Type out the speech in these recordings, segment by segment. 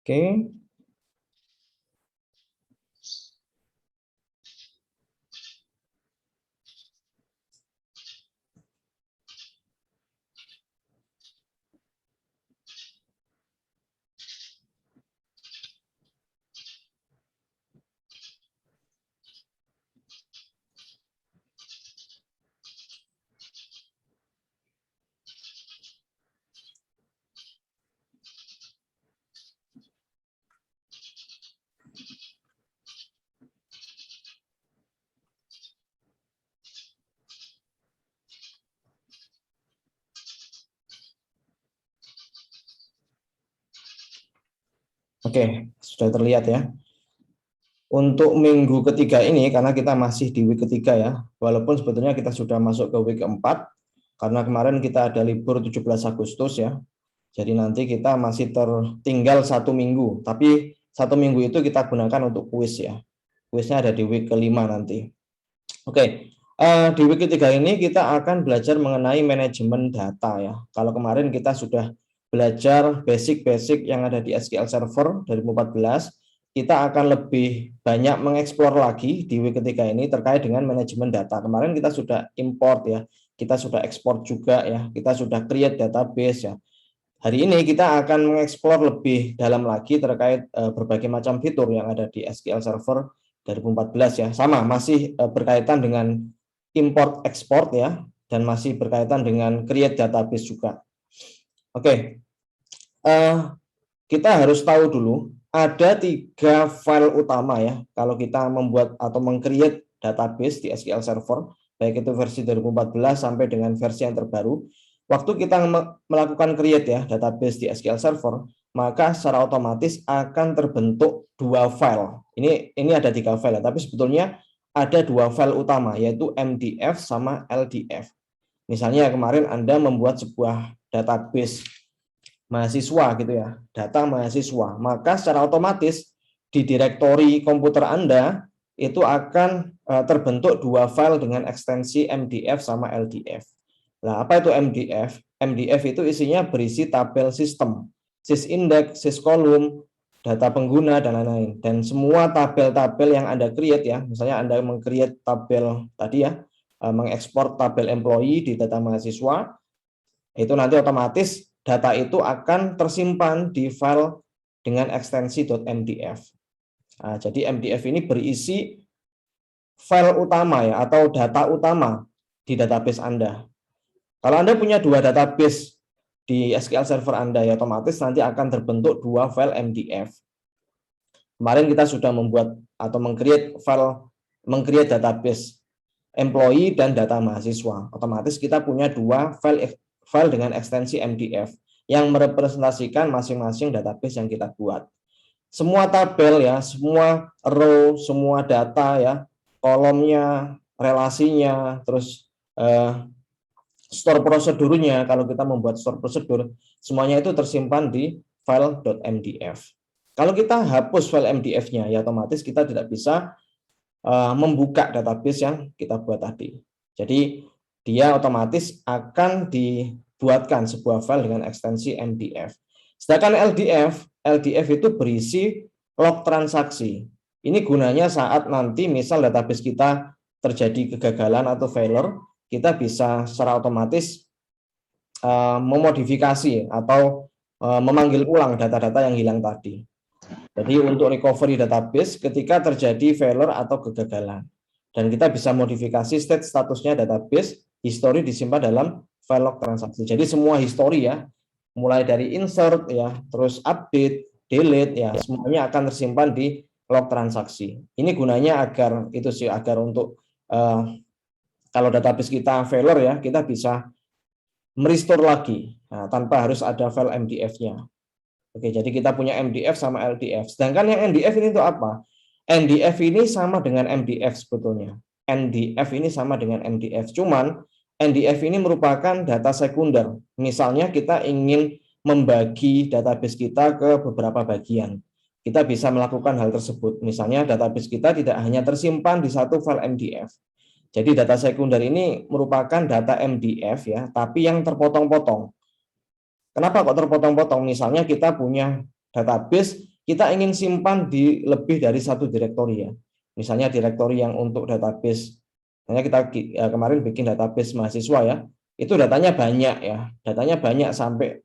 Oke. Oke, sudah terlihat ya. Untuk minggu ketiga ini, karena kita masih di week ketiga ya, walaupun sebetulnya kita sudah masuk ke week keempat, karena kemarin kita ada libur 17 Agustus ya, jadi nanti kita masih tertinggal 1 minggu, tapi 1 minggu itu kita gunakan untuk kuis ya, kuisnya ada di week kelima nanti. Oke, di week ketiga ini kita akan belajar mengenai manajemen data ya. Kalau kemarin kita sudah belajar basic-basic yang ada di SQL Server 2014, kita akan lebih banyak mengeksplor lagi di week ketiga ini terkait dengan manajemen data. Kemarin kita sudah import ya, kita sudah ekspor juga ya, kita sudah create database ya. Hari ini kita akan mengeksplor lebih dalam lagi terkait berbagai macam fitur yang ada di SQL Server 2014 ya. Sama, masih berkaitan dengan import export ya, dan masih berkaitan dengan create database juga. Oke, kita harus tahu dulu ada 3 file utama ya kalau kita membuat atau meng-create database di SQL Server, baik itu versi 2014 sampai dengan versi yang terbaru. Waktu kita melakukan create ya database di SQL Server, maka secara otomatis akan terbentuk 2 file. Ini ada 3 file ya, tapi sebetulnya ada 2 file utama, yaitu MDF sama LDF. Misalnya kemarin Anda membuat sebuah database mahasiswa gitu ya, data mahasiswa, maka secara otomatis di direktori komputer Anda itu akan terbentuk 2 file dengan ekstensi MDF sama LDF. Nah, apa itu MDF? MDF itu isinya berisi tabel sistem, sysindex, syscolumn, data pengguna, dan lain-lain. Dan semua tabel-tabel yang Anda create ya, misalnya Anda meng-create tabel tadi ya, mengekspor tabel employee di data mahasiswa, itu nanti otomatis data itu akan tersimpan di file dengan ekstensi .mdf. Nah, jadi MDF ini berisi file utama ya, atau data utama di database Anda. Kalau Anda punya 2 database di SQL Server Anda, ya otomatis nanti akan terbentuk 2 file MDF. Kemarin kita sudah membuat atau meng-create database employee dan data mahasiswa. Otomatis kita punya 2 file dengan ekstensi MDF yang merepresentasikan masing-masing database yang kita buat. Semua tabel ya, semua row, semua data ya, kolomnya, relasinya, terus store prosedurnya, kalau kita membuat store prosedur, semuanya itu tersimpan di file .mdf. Kalau kita hapus file MDF-nya, ya otomatis kita tidak bisa membuka database yang kita buat tadi. Jadi dia otomatis akan dibuatkan sebuah file dengan ekstensi MDF. Sedangkan LDF itu berisi log transaksi. Ini gunanya saat nanti misal database kita terjadi kegagalan atau failure, kita bisa secara otomatis memodifikasi atau memanggil ulang data-data yang hilang tadi. Jadi untuk recovery database ketika terjadi failure atau kegagalan. Dan kita bisa modifikasi statusnya database, history disimpan dalam file log transaksi. Jadi semua history ya, mulai dari insert ya, terus update, delete ya, semuanya akan tersimpan di log transaksi. Ini gunanya agar untuk kalau database kita failure ya, kita bisa merestore lagi tanpa harus ada file MDF-nya. Oke, jadi kita punya MDF sama LDF. Sedangkan yang NDF ini untuk apa? NDF ini sama dengan MDF sebetulnya. NDF ini sama dengan MDF. Cuman NDF ini merupakan data sekunder. Misalnya kita ingin membagi database kita ke beberapa bagian. Kita bisa melakukan hal tersebut. Misalnya database kita tidak hanya tersimpan di satu file MDF. Jadi data sekunder ini merupakan data MDF ya, tapi yang terpotong-potong. Kenapa kok terpotong-potong? Misalnya kita punya database kita ingin simpan di lebih dari satu direktori ya. Misalnya direktori yang untuk database, misalnya kita kemarin bikin database mahasiswa ya, itu datanya banyak ya, datanya banyak sampai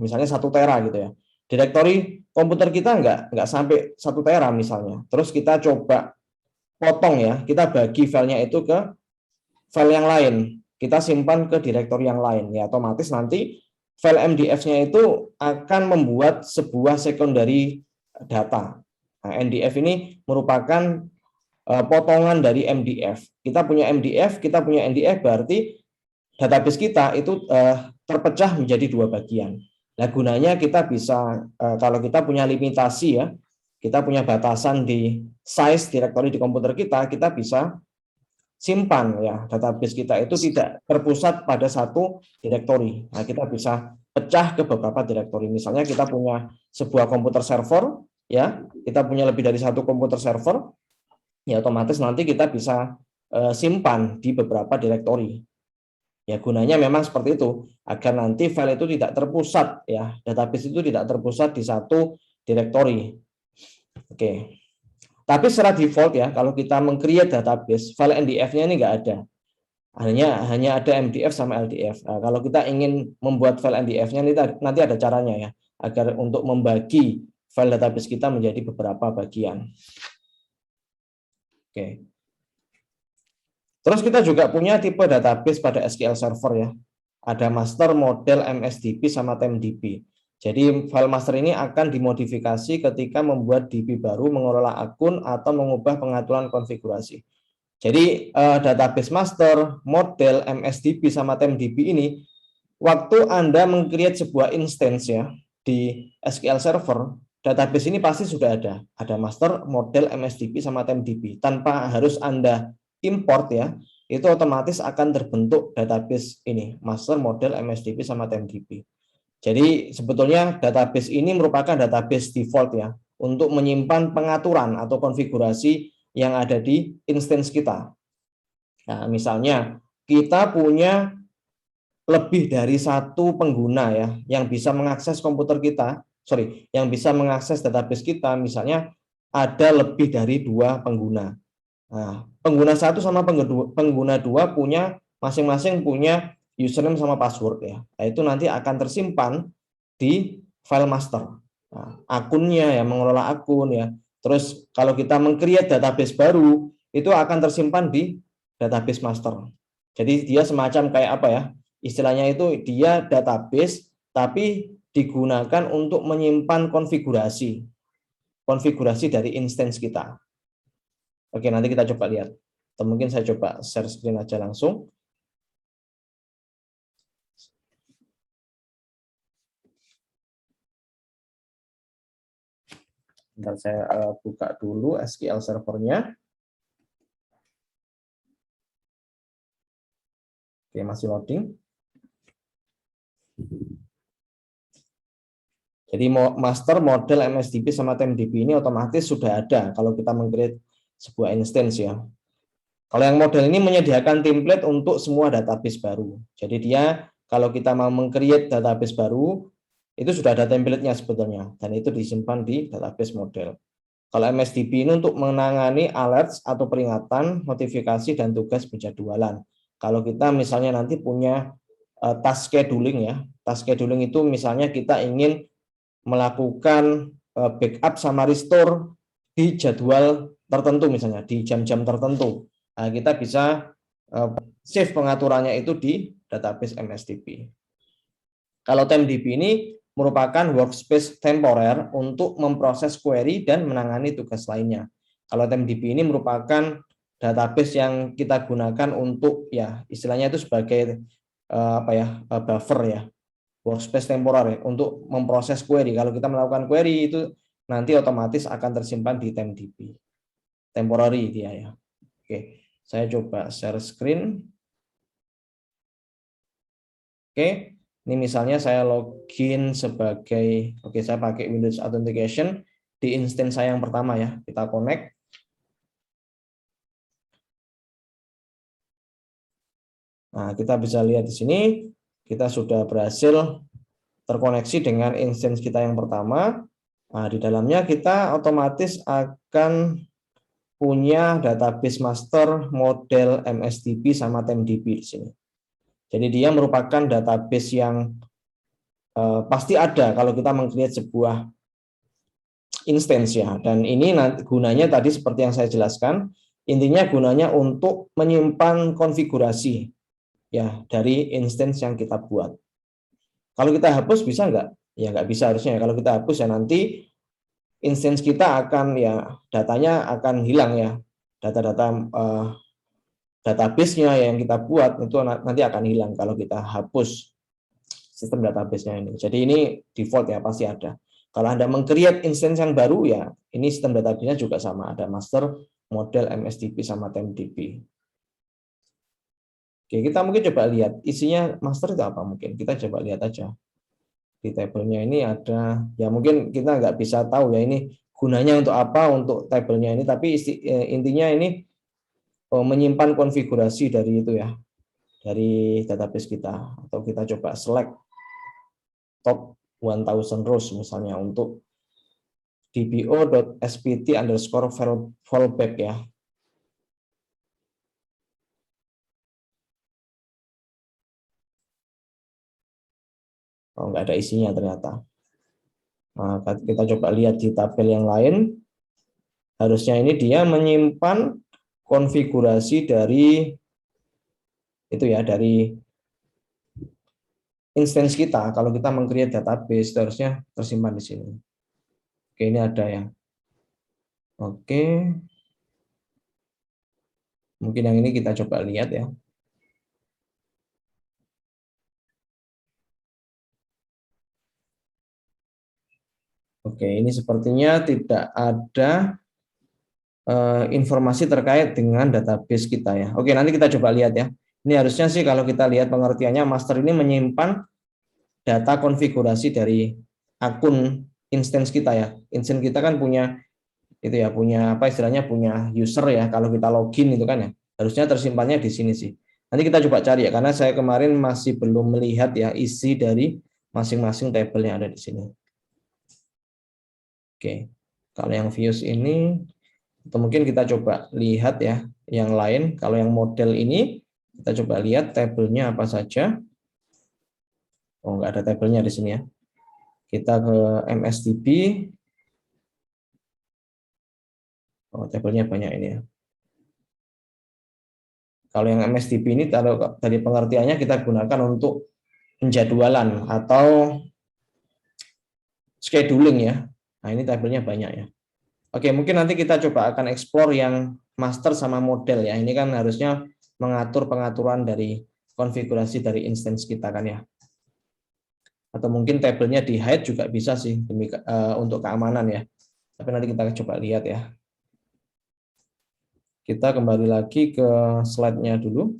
misalnya 1 tera gitu ya. Direktori komputer kita nggak sampai 1 tera misalnya. Terus kita coba potong ya, kita bagi filenya itu ke file yang lain, kita simpan ke direktori yang lain ya, otomatis nanti file MDF-nya itu akan membuat sebuah secondary data. Nah, NDF ini merupakan potongan dari MDF. Kita punya MDF, kita punya NDF, berarti database kita itu terpecah menjadi 2 bagian. Nah, gunanya kita bisa, kalau kita punya limitasi ya, kita punya batasan di size direktori di komputer kita bisa simpan ya, database kita itu tidak terpusat pada satu direktori. Nah, kita bisa pecah ke beberapa direktori. Misalnya kita punya sebuah komputer server ya, kita punya lebih dari satu komputer server, ya otomatis nanti kita bisa simpan di beberapa direktori. Ya, gunanya memang seperti itu, agar nanti file itu tidak terpusat ya, database itu tidak terpusat di satu direktori. Oke. Tapi secara default ya, kalau kita meng-create database, file NDF-nya ini nggak ada. Hanya ada MDF sama LDF. Nah, kalau kita ingin membuat file NDF-nya nanti ada caranya ya, agar untuk membagi file database kita menjadi beberapa bagian. Oke. Terus kita juga punya tipe database pada SQL Server ya. Ada master, model, MSDB, sama TMDB. Jadi file master ini akan dimodifikasi ketika membuat DB baru, mengelola akun, atau mengubah pengaturan konfigurasi. Jadi database master, model, MSDB, sama TMDB ini, waktu Anda meng-create sebuah instance ya di SQL Server, database ini pasti sudah ada. Ada master, model, MSDB, sama TMDB. Tanpa harus Anda import ya, itu otomatis akan terbentuk database ini, master, model, MSDB, sama TMDB. Jadi sebetulnya database ini merupakan database default ya, untuk menyimpan pengaturan atau konfigurasi yang ada di instance kita. Nah, misalnya kita punya lebih dari satu pengguna ya, yang bisa mengakses komputer kita, yang bisa mengakses database kita, misalnya ada lebih dari 2 pengguna. Nah, pengguna 1 sama pengguna 2 punya masing-masing punya username sama password ya. Nah, itu nanti akan tersimpan di file master. Nah, akunnya ya, mengelola akun ya. Terus kalau kita meng-create database baru, itu akan tersimpan di database master. Jadi dia semacam kayak apa ya? Istilahnya itu dia database tapi digunakan untuk menyimpan konfigurasi dari instance kita. Oke, nanti kita coba lihat. Atau mungkin saya coba share screen aja langsung. Bentar saya buka dulu SQL servernya. Oke, masih loading. Jadi master, model, MSDB, sama TMDB ini otomatis sudah ada kalau kita meng-create sebuah instance ya. Kalau yang model ini menyediakan template untuk semua database baru. Jadi dia kalau kita mau meng-create database baru, itu sudah ada template-nya sebetulnya, dan itu disimpan di database model. Kalau MSDB ini untuk menangani alerts atau peringatan, notifikasi, dan tugas penjadwalan. Kalau kita misalnya nanti punya task scheduling ya, task scheduling itu misalnya kita ingin melakukan backup sama restore di jadwal tertentu, misalnya di jam-jam tertentu. Nah, kita bisa save pengaturannya itu di database MSDB. Kalau TMDB ini merupakan workspace temporer untuk memproses query dan menangani tugas lainnya. Kalau TMDB ini merupakan database yang kita gunakan untuk ya istilahnya itu sebagai buffer ya, workspace temporer ya, untuk memproses query. Kalau kita melakukan query itu nanti otomatis akan tersimpan di TMDB. Temporary dia ya. Oke, saya coba share screen. Oke, ini misalnya saya login sebagai, saya pakai Windows Authentication di instance saya yang pertama ya. Kita connect. Nah, kita bisa lihat di sini kita sudah berhasil terkoneksi dengan instance kita yang pertama. Nah, di dalamnya kita otomatis akan punya database master model MSDB sama TMDB di sini. Jadi dia merupakan database yang pasti ada kalau kita meng-create sebuah instance ya. Dan ini nanti gunanya tadi seperti yang saya jelaskan, intinya gunanya untuk menyimpan konfigurasi ya dari instance yang kita buat. Kalau kita hapus bisa nggak? Ya nggak bisa harusnya. Kalau kita hapus ya nanti instance kita akan ya datanya akan hilang ya. Data-data database-nya yang kita buat itu nanti akan hilang kalau kita hapus sistem database-nya ini. Jadi ini default ya, pasti ada. Kalau Anda meng-create instance yang baru ya, ini sistem database-nya juga sama, ada master, model, MSDB sama TMDB. Oke, kita mungkin coba lihat isinya master itu apa mungkin. Kita coba lihat aja. Di tabelnya ini ada, ya mungkin kita nggak bisa tahu ya ini gunanya untuk apa untuk tabelnya ini, tapi intinya ini menyimpan konfigurasi dari itu ya, dari database kita. Atau kita coba select top 1000 rows misalnya untuk dbo.spt_fallback ya. Oh, nggak ada isinya ternyata. Nah, kita coba lihat di tabel yang lain. Harusnya ini dia menyimpan konfigurasi dari itu ya, dari instance kita. Kalau kita meng-create database, harusnya tersimpan di sini. Oke, ini ada ya. Oke. Mungkin yang ini kita coba lihat ya. Oke, ini sepertinya tidak ada informasi terkait dengan database kita ya. Oke, nanti kita coba lihat ya. Ini harusnya sih kalau kita lihat pengertiannya, master ini menyimpan data konfigurasi dari akun instance kita ya. Instance kita kan punya itu ya, punya apa istilahnya, punya user ya. Kalau kita login itu kan ya, harusnya tersimpannya di sini sih. Nanti kita coba cari ya, karena saya kemarin masih belum melihat ya isi dari masing-masing tabel yang ada di sini. Oke, kalau yang views ini, atau mungkin kita coba lihat ya yang lain. Kalau yang model ini, kita coba lihat tabelnya apa saja. Oh, nggak ada tabelnya di sini ya. Kita ke MSDB. Oh, tabelnya banyak ini ya. Kalau yang MSDB ini, kalau dari pengertiannya kita gunakan untuk penjadwalan atau scheduling ya. Nah, ini tabelnya banyak ya. Oke, mungkin nanti kita coba akan explore yang master sama model ya. Ini kan harusnya mengatur pengaturan dari konfigurasi dari instance kita kan ya. Atau mungkin tabelnya di hide juga bisa sih demi untuk keamanan ya. Tapi nanti kita coba lihat ya. Kita kembali lagi ke slide-nya dulu.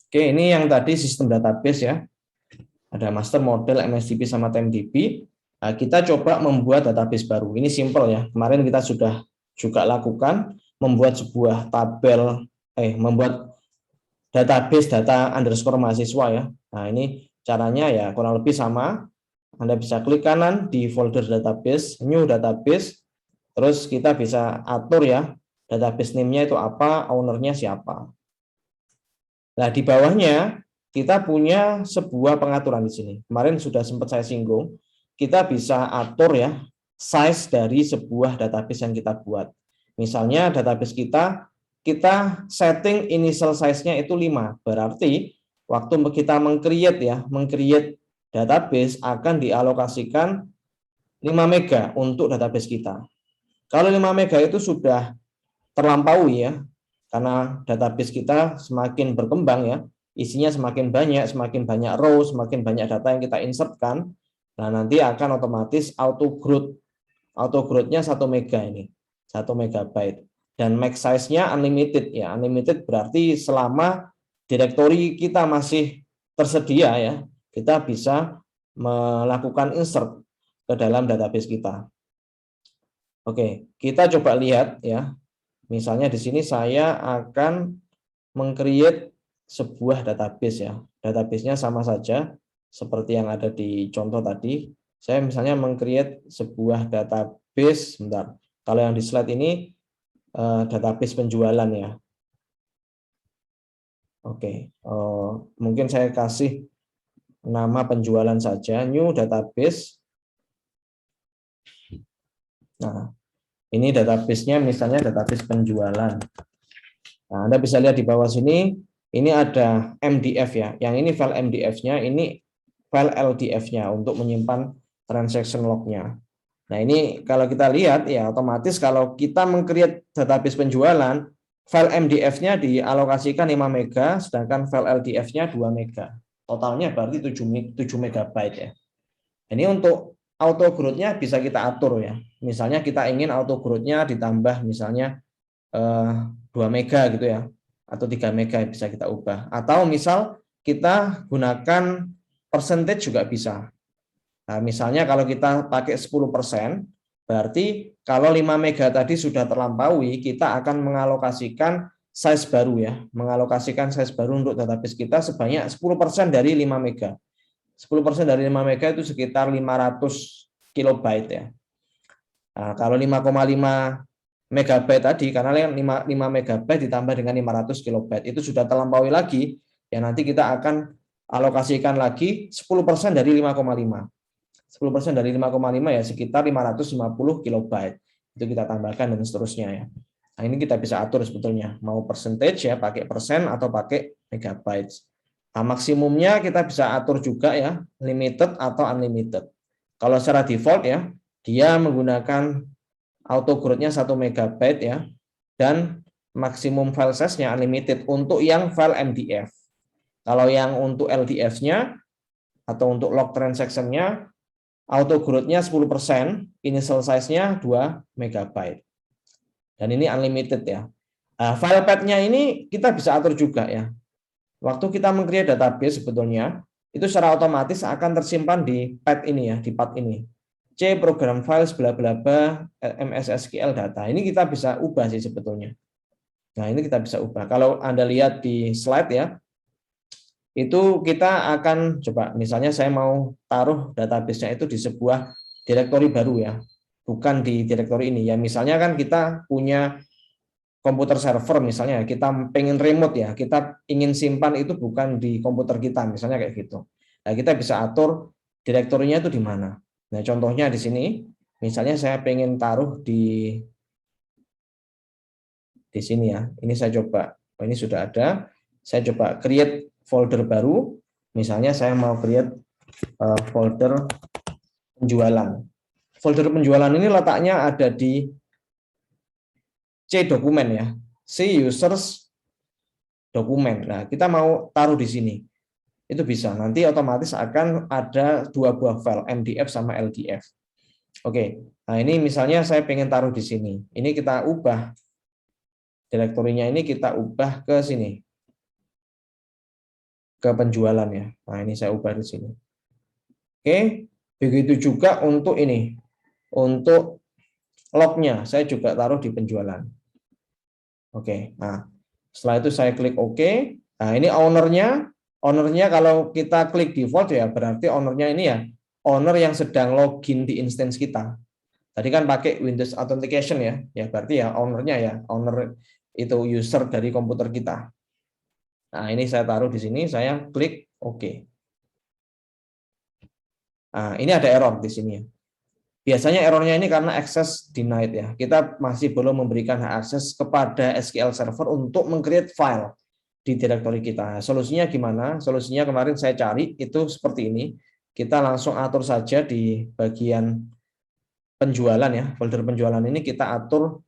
Oke, ini yang tadi sistem database ya. Ada master, model, MSDB sama TMDB. Nah, kita coba membuat database baru. Ini simple ya. Kemarin kita sudah juga lakukan membuat sebuah tabel, membuat database data underscore mahasiswa ya. Nah, ini caranya ya kurang lebih sama. Anda bisa klik kanan di folder database, new database, terus kita bisa atur ya database name-nya itu apa, owner-nya siapa. Nah, di bawahnya kita punya sebuah pengaturan di sini. Kemarin sudah sempat saya singgung, kita bisa atur ya size dari sebuah database yang kita buat. Misalnya database kita setting initial size-nya itu 5. Berarti waktu kita meng-create database akan dialokasikan 5 mega untuk database kita. Kalau 5 mega itu sudah terlampaui ya, karena database kita semakin berkembang ya, isinya semakin banyak row, semakin banyak data yang kita insertkan, nah nanti akan otomatis auto growth-nya 1 mega ini, 1 megabyte. Dan max size-nya unlimited ya, unlimited berarti selama direktori kita masih tersedia ya, kita bisa melakukan insert ke dalam database kita. Oke, kita coba lihat ya. Misalnya di sini saya akan meng-create sebuah database ya. Database-nya sama saja seperti yang ada di contoh tadi. Saya misalnya meng-create sebuah database, sebentar. Kalau yang di slide ini database penjualan ya. Oke, mungkin saya kasih nama penjualan saja, new database. Nah, ini database-nya misalnya database penjualan. Nah, Anda bisa lihat di bawah sini, ini ada MDF ya. Yang ini file MDF-nya, ini file LDF-nya untuk menyimpan transaction log-nya. Nah, ini kalau kita lihat ya otomatis kalau kita meng-create database penjualan, file MDF-nya dialokasikan 5 mega, sedangkan file LDF-nya 2 mega. Totalnya berarti 7 megabyte ya. Ini untuk auto growth-nya bisa kita atur ya. Misalnya kita ingin auto growth-nya ditambah misalnya 2 mega gitu ya, atau 3 mega bisa kita ubah. Atau misal kita gunakan percentage juga bisa. Nah, misalnya kalau kita pakai 10%, berarti kalau 5 mega tadi sudah terlampaui, kita akan mengalokasikan size baru ya, mengalokasikan size baru untuk database kita sebanyak 10% dari 5 mega. 10% dari 5 mega itu sekitar 500 kilobyte ya. Nah, kalau 5,5 megabyte tadi, karena 5 megabyte ditambah dengan 500 kilobyte, itu sudah terlampaui lagi, ya nanti kita akan alokasikan lagi 10% dari 5,5. 10% dari 5,5 ya sekitar 550 kilobyte. Itu kita tambahkan dan seterusnya ya. Nah, ini kita bisa atur sebetulnya, mau percentage ya, pakai persen atau pakai megabytes. Nah, maksimumnya kita bisa atur juga ya, limited atau unlimited. Kalau secara default ya, dia menggunakan auto growth-nya 1 megabyte ya, dan maksimum file size-nya unlimited untuk yang file MDF. Kalau yang untuk LDF-nya atau untuk log transaction-nya, auto growth-nya 10%, initial size-nya 2 megabyte. Dan ini unlimited ya. Nah, file path-nya ini kita bisa atur juga ya. Waktu kita meng-create database sebetulnya, itu secara otomatis akan tersimpan di path ini ya, di path ini. C program files bla bla bla MS SQL data. Ini kita bisa ubah sih sebetulnya. Nah, ini kita bisa ubah. Kalau Anda lihat di slide ya, itu kita akan coba misalnya saya mau taruh database-nya itu di sebuah direktori baru ya, bukan di direktori ini ya. Misalnya kan kita punya komputer server misalnya, kita pengen remote ya, kita ingin simpan itu bukan di komputer kita misalnya kayak gitu. Nah, kita bisa atur direktorinya itu di mana. Nah, contohnya di sini, misalnya saya pengen taruh di sini ya. Ini saya coba, ini sudah ada. Saya coba create folder baru. Misalnya saya mau create folder penjualan. Folder penjualan ini letaknya ada di C dokumen ya. C users dokumen. Nah, kita mau taruh di sini. Itu bisa. Nanti otomatis akan ada 2 buah file, MDF sama LDF. Oke. Nah, ini misalnya saya pengen taruh di sini. Ini kita ubah direktorinya, ini kita ubah ke sini. Ke penjualan ya. Nah, ini saya ubah di sini. Oke. Begitu juga untuk ini. Untuk lognya saya juga taruh di penjualan. Oke. Nah, setelah itu saya klik OK. Nah, ini ownernya. Ownernya kalau kita klik default ya berarti ownernya ini ya owner yang sedang login di instance kita. Tadi kan pakai Windows Authentication ya, ya berarti ya ownernya ya owner itu user dari komputer kita. Nah, ini saya taruh di sini, saya klik OK. Nah, ini ada error di sini. Biasanya errornya ini karena access denied ya. Kita masih belum memberikan hak akses kepada SQL Server untuk meng-create file di direktori kita. Solusinya gimana? Solusinya kemarin saya cari itu seperti ini. Kita langsung atur saja di bagian penjualan ya, folder penjualan ini kita atur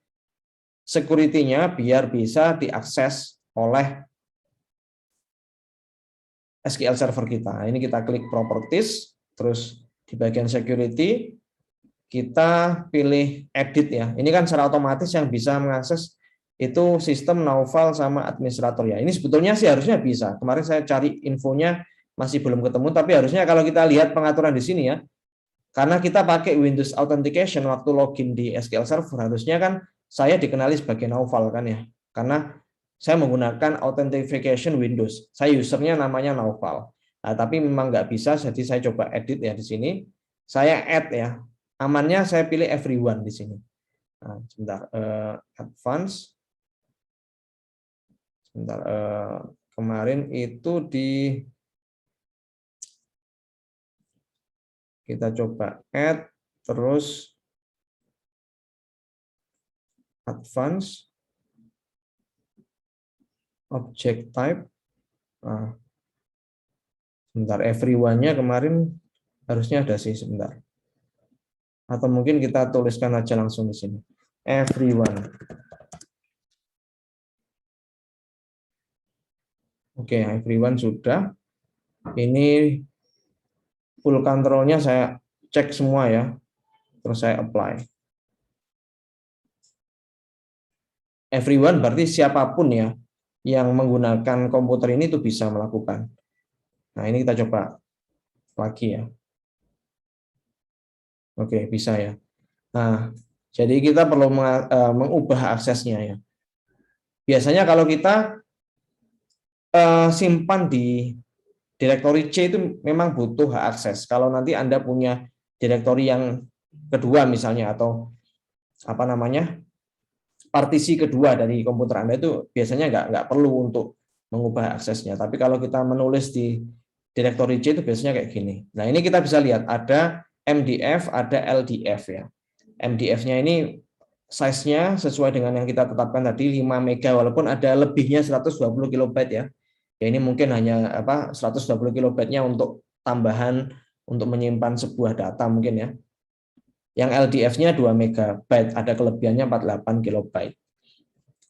security-nya biar bisa diakses oleh SQL Server kita. Nah, ini kita klik properties, terus di bagian security kita pilih edit ya. Ini kan secara otomatis yang bisa mengakses itu sistem Naufal sama administrator ya. Ini sebetulnya sih harusnya bisa. Kemarin saya cari infonya masih belum ketemu, tapi harusnya kalau kita lihat pengaturan di sini ya, karena kita pakai Windows Authentication waktu login di SQL Server, harusnya kan saya dikenali sebagai Naufal kan ya, karena saya menggunakan authentication Windows. Saya usernya namanya Naufal. Nah, tapi memang nggak bisa, jadi saya coba edit ya di sini. Saya add ya, amannya saya pilih everyone di sini. Nah, sebentar, advance. Sebentar, kemarin itu kita coba add, terus advance, object type. Nah, sebentar, everyone-nya kemarin harusnya ada sih, sebentar. Atau mungkin kita tuliskan aja langsung di sini. Everyone. Oke, everyone sudah. Ini full control-nya saya cek semua ya. Terus saya apply. Everyone berarti siapapun ya yang menggunakan komputer ini itu bisa melakukan. Nah, ini kita coba lagi ya. Oke, bisa ya. Nah, jadi kita perlu mengubah aksesnya ya. Biasanya kalau kita simpan di direktori C itu memang butuh hak akses. Kalau nanti Anda punya direktori yang kedua misalnya, atau apa namanya, partisi kedua dari komputer Anda, itu biasanya nggak perlu untuk mengubah aksesnya. Tapi kalau kita menulis di direktori C itu biasanya kayak gini. Nah, ini kita bisa lihat ada MDF, ada LDF ya. MDF-nya ini size-nya sesuai dengan yang kita tetapkan tadi 5 mega, walaupun ada lebihnya 120 kilobyte ya. Ya ini mungkin hanya 120 kilobyte-nya untuk tambahan untuk menyimpan sebuah data mungkin ya. Yang LDF-nya 2 megabyte, ada kelebihannya 48 kilobyte.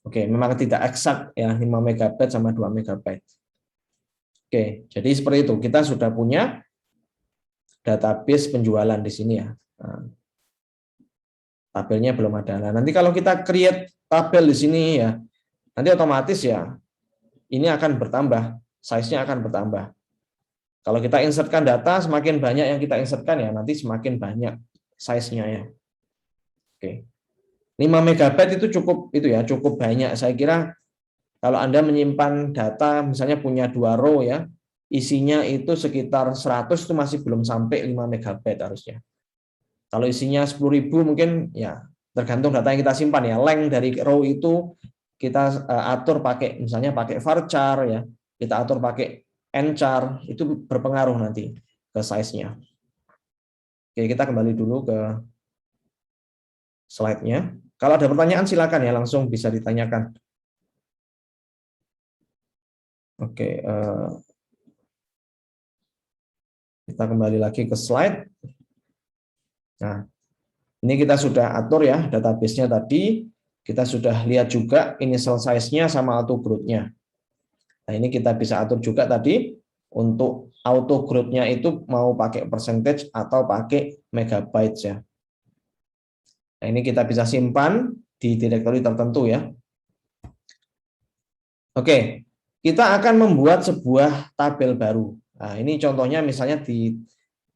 Oke, memang tidak eksak ya 5 megabyte sama 2 megabyte. Oke, jadi seperti itu. Kita sudah punya database penjualan di sini ya. Nah, tabelnya belum ada. Nah, nanti kalau kita create tabel di sini ya, nanti otomatis ya ini akan bertambah, size-nya akan bertambah. Kalau kita insertkan data, semakin banyak yang kita insertkan ya, nanti semakin banyak size-nya ya. Oke. 5 megabyte itu cukup cukup banyak. Saya kira kalau Anda menyimpan data misalnya punya 2 row ya, isinya itu sekitar 100 itu masih belum sampai 5 megabyte harusnya. Kalau isinya 10.000 mungkin ya tergantung data yang kita simpan ya. Length dari row itu kita atur pakai misalnya pakai varchar ya, kita atur pakai nchar, itu berpengaruh nanti ke size-nya. Oke, kita kembali dulu ke slide-nya. Kalau ada pertanyaan silakan ya, langsung bisa ditanyakan. Oke, kita kembali lagi ke slide. Nah, ini kita sudah atur ya database-nya tadi. Kita sudah lihat juga initial size-nya sama auto growth-nya. Nah, ini kita bisa atur juga tadi untuk auto growth-nya itu mau pakai percentage atau pakai megabytes ya. Nah, ini kita bisa simpan di direktori tertentu ya. Oke, kita akan membuat sebuah tabel baru. Nah, ini contohnya misalnya di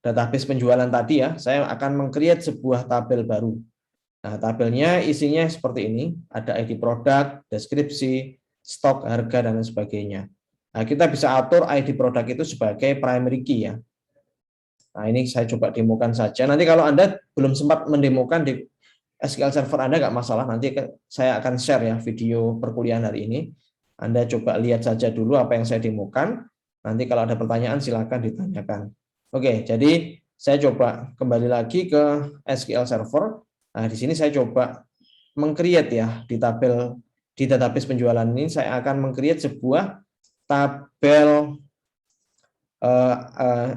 database penjualan tadi ya, saya akan meng-create sebuah tabel baru. Nah, tabelnya isinya seperti ini, ada ID produk, deskripsi, stok, harga, dan lain sebagainya. Nah, kita bisa atur ID produk itu sebagai primary key ya. Nah, ini saya coba demokan saja. Nanti kalau Anda belum sempat mendemokan di SQL Server Anda, nggak masalah. Nanti saya akan share ya video perkuliahan hari ini. Anda coba lihat saja dulu apa yang saya demokan. Nanti kalau ada pertanyaan silakan ditanyakan. Oke, jadi saya coba kembali lagi ke SQL Server. Nah, di sini saya coba meng-create ya di tabel di database penjualan ini, saya akan meng-create sebuah tabel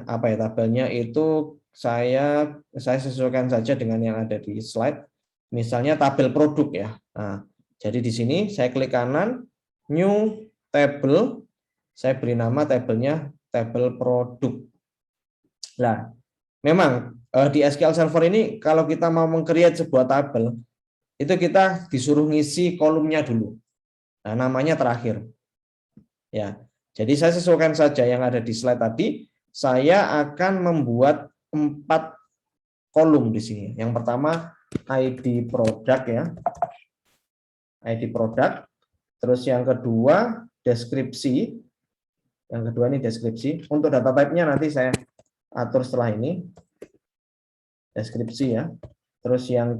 apa ya, tabelnya itu saya sesuaikan saja dengan yang ada di slide. Misalnya tabel produk ya. Nah, jadi di sini saya klik kanan, new table, saya beri nama tabelnya tabel produk. Nah, memang di SQL Server ini kalau kita mau meng-create sebuah tabel, itu kita disuruh ngisi kolomnya dulu. Nah, namanya terakhir. Ya. Jadi saya sesuaikan saja yang ada di slide tadi. Saya akan membuat 4 kolom di sini. Yang pertama ID produk ya. ID produk. Terus yang kedua deskripsi. Yang kedua ini deskripsi. Untuk data type-nya nanti saya atur setelah ini. Deskripsi ya. Terus yang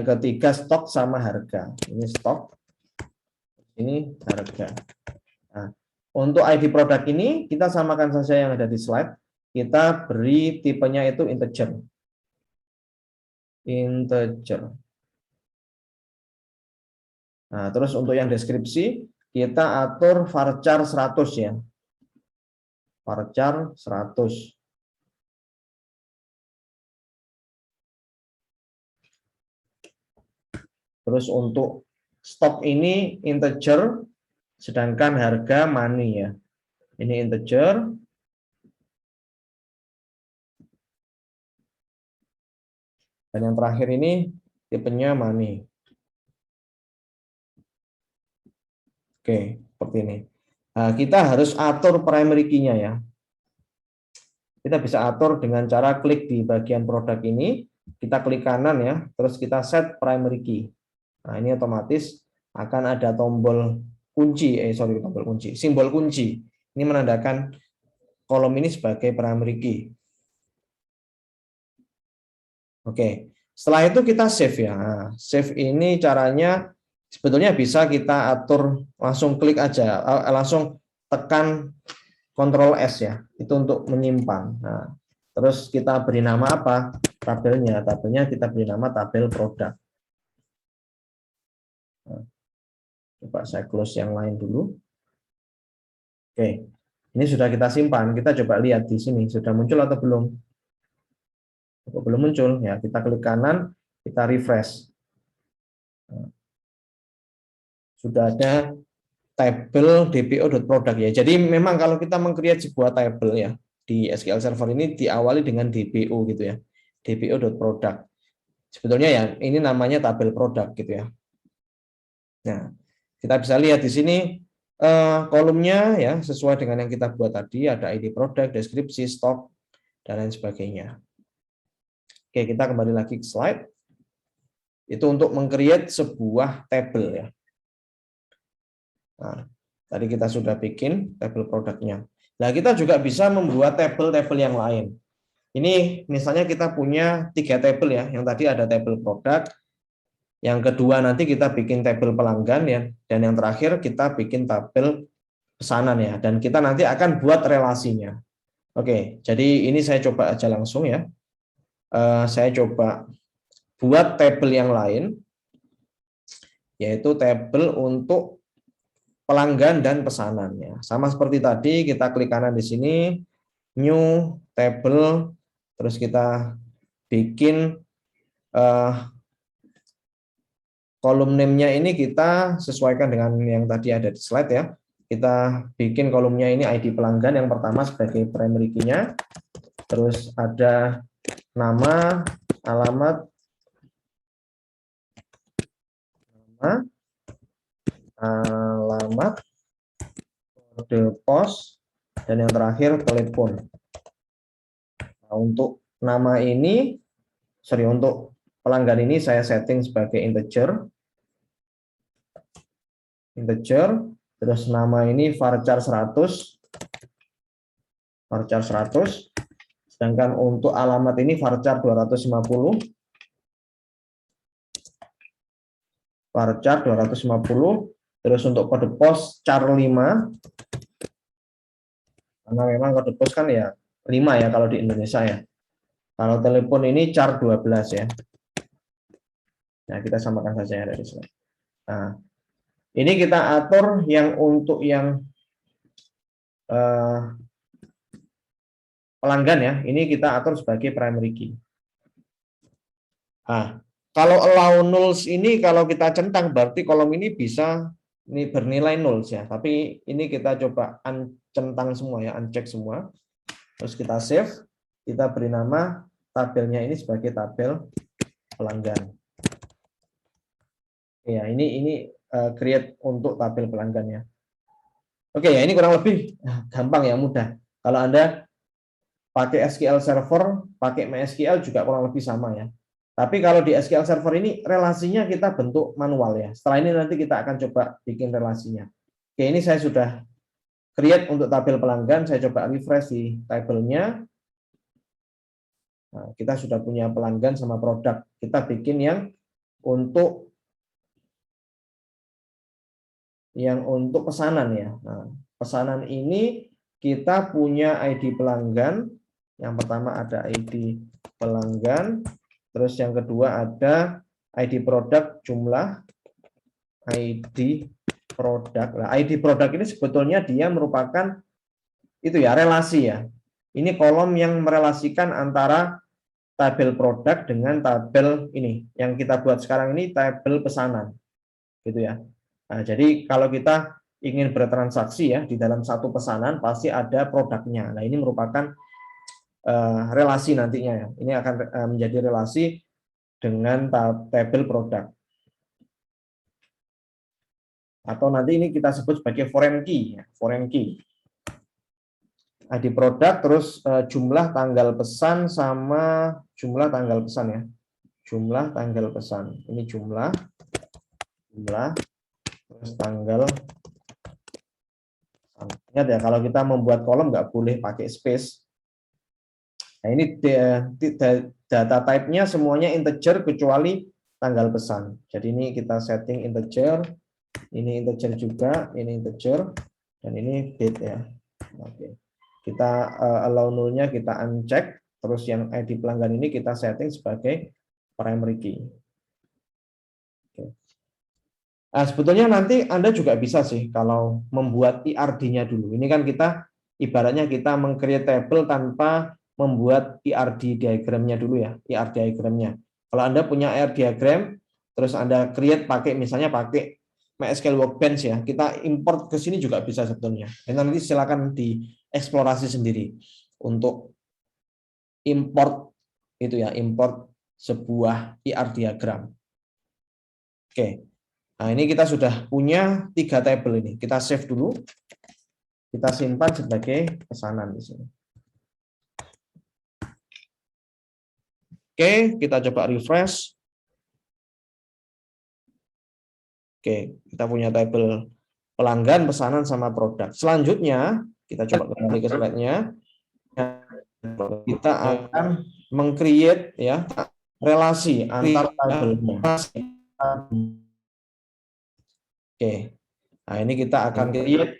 ketiga stok sama harga. Ini stok. Ini harga. Nah, untuk ID produk ini kita samakan saja yang ada di slide. Kita beri tipenya itu integer. Integer. Nah, terus untuk yang deskripsi kita atur varchar 100 ya. Varchar 100. Terus untuk stok ini integer, sedangkan harga money ya. Ini integer. Dan yang terakhir ini tipenya money. Oke, seperti ini. Nah, kita harus atur primary key-nya ya. Kita bisa atur dengan cara klik di bagian produk ini, kita klik kanan ya, terus kita set primary key. Nah, ini otomatis akan ada tombol kunci, tombol kunci, simbol kunci. Ini menandakan kolom ini sebagai primary key. Oke, setelah itu kita save ya. Nah, save ini caranya sebetulnya bisa kita atur langsung klik aja, langsung tekan Ctrl S ya, itu untuk menyimpan. Nah, terus kita beri nama apa? Tabelnya. Tabelnya kita beri nama tabel produk. Nah, coba saya close yang lain dulu. Oke, ini sudah kita simpan. Kita coba lihat di sini sudah muncul atau belum. Kalau belum muncul, ya kita klik kanan, kita refresh. Nah, sudah ada tabel dpo.product ya. Jadi memang kalau kita meng-create sebuah tabel ya di SQL Server ini diawali dengan dpo gitu ya. dpo.product. Sebetulnya ya ini namanya tabel produk gitu ya. Nah, kita bisa lihat di sini kolomnya ya sesuai dengan yang kita buat tadi, ada ID produk, deskripsi, stok, dan lain sebagainya. Oke, kita kembali lagi ke slide. Itu untuk meng-create sebuah tabel ya. Nah, tadi kita sudah bikin tabel produknya. Nah, kita juga bisa membuat tabel-tabel yang lain. Ini misalnya kita punya 3 tabel ya. Yang tadi ada tabel produk, yang kedua nanti kita bikin tabel pelanggan ya, dan yang terakhir kita bikin tabel pesanan ya, dan kita nanti akan buat relasinya. Oke, jadi ini saya coba aja langsung ya. Saya coba buat tabel yang lain, yaitu tabel untuk pelanggan dan pesanannya. Sama seperti tadi, kita klik kanan di sini, new table, terus kita bikin kolom name-nya ini kita sesuaikan dengan yang tadi ada di slide ya. Kita bikin kolomnya ini ID pelanggan yang pertama sebagai primary key-nya. Terus ada nama, alamat, kode pos, dan yang terakhir telepon. Nah, untuk nama ini, untuk pelanggan ini saya setting sebagai integer. Terus nama ini varchar 100. Sedangkan untuk alamat ini varchar 250. Terus untuk kode pos char 5. Karena memang kode pos kan ya 5 ya kalau di Indonesia ya. Kalau telepon ini char 12 ya. Nah, kita samakan saja ya dari sini. Nah, ini kita atur yang untuk yang pelanggan ya. Ini kita atur sebagai primary key. Nah, kalau allow nulls ini kalau kita centang berarti kolom ini bisa bernilai nulls ya. Tapi ini kita coba centang semua ya, uncheck semua. Terus kita save, kita beri nama tabelnya ini sebagai tabel pelanggan. Ya, ini create untuk tabel pelanggannya. Oke ya, ini kurang lebih gampang ya, mudah. Kalau Anda pakai SQL Server, pakai MySQL juga kurang lebih sama ya. Tapi kalau di SQL Server ini relasinya kita bentuk manual ya. Setelah ini nanti kita akan coba bikin relasinya. Oke, ini saya sudah create untuk tabel pelanggan. Saya coba refresh di tabelnya. Nah, kita sudah punya pelanggan sama produk. Kita bikin untuk untuk pesanan ya. Nah, pesanan ini kita punya ID pelanggan. Yang pertama ada ID pelanggan, terus yang kedua ada ID produk jumlah ID produk. Nah, ID produk ini sebetulnya dia merupakan itu ya relasi ya. Ini kolom yang merelasikan antara tabel produk dengan tabel ini yang kita buat sekarang ini tabel pesanan gitu ya. Nah, jadi kalau kita ingin bertransaksi ya di dalam satu pesanan pasti ada produknya. Nah, ini merupakan relasi nantinya ya. Ini akan menjadi relasi dengan tabel produk. Atau nanti ini kita sebut sebagai foreign key ya, foreign key. ID produk terus jumlah tanggal pesan sama jumlah tanggal pesan ya. Jumlah tanggal pesan. Ini jumlah terus tanggal. Ingat ya, kalau kita membuat kolom nggak boleh pakai space. Nah, ini data type-nya semuanya integer kecuali tanggal pesan. Jadi ini kita setting integer, ini integer juga, ini integer, dan ini date ya. Oke. Kita allow null-nya kita uncheck, terus yang ID pelanggan ini kita setting sebagai primary key. Oke. Nah, sebetulnya nanti Anda juga bisa sih kalau membuat IRD-nya dulu. Ini kan kita ibaratnya kita meng-create table tanpa membuat IRD diagramnya dulu ya, IR diagramnya. Kalau Anda punya IR diagram, terus Anda create misalnya pakai MySQL Workbench ya, kita import ke sini juga bisa sebetulnya. Dan nanti silakan dieksplorasi sendiri untuk import itu ya, import sebuah IR diagram. Oke. Nah, ini kita sudah punya 3 tabel ini. Kita save dulu. Kita simpan sebagai pesanan di sini. Oke, kita coba refresh. Oke, kita punya tabel pelanggan, pesanan, sama produk. Selanjutnya, kita coba kembali ke slide-nya. Kita akan meng-create ya relasi antar tabelnya. Oke. Nah, ini kita akan create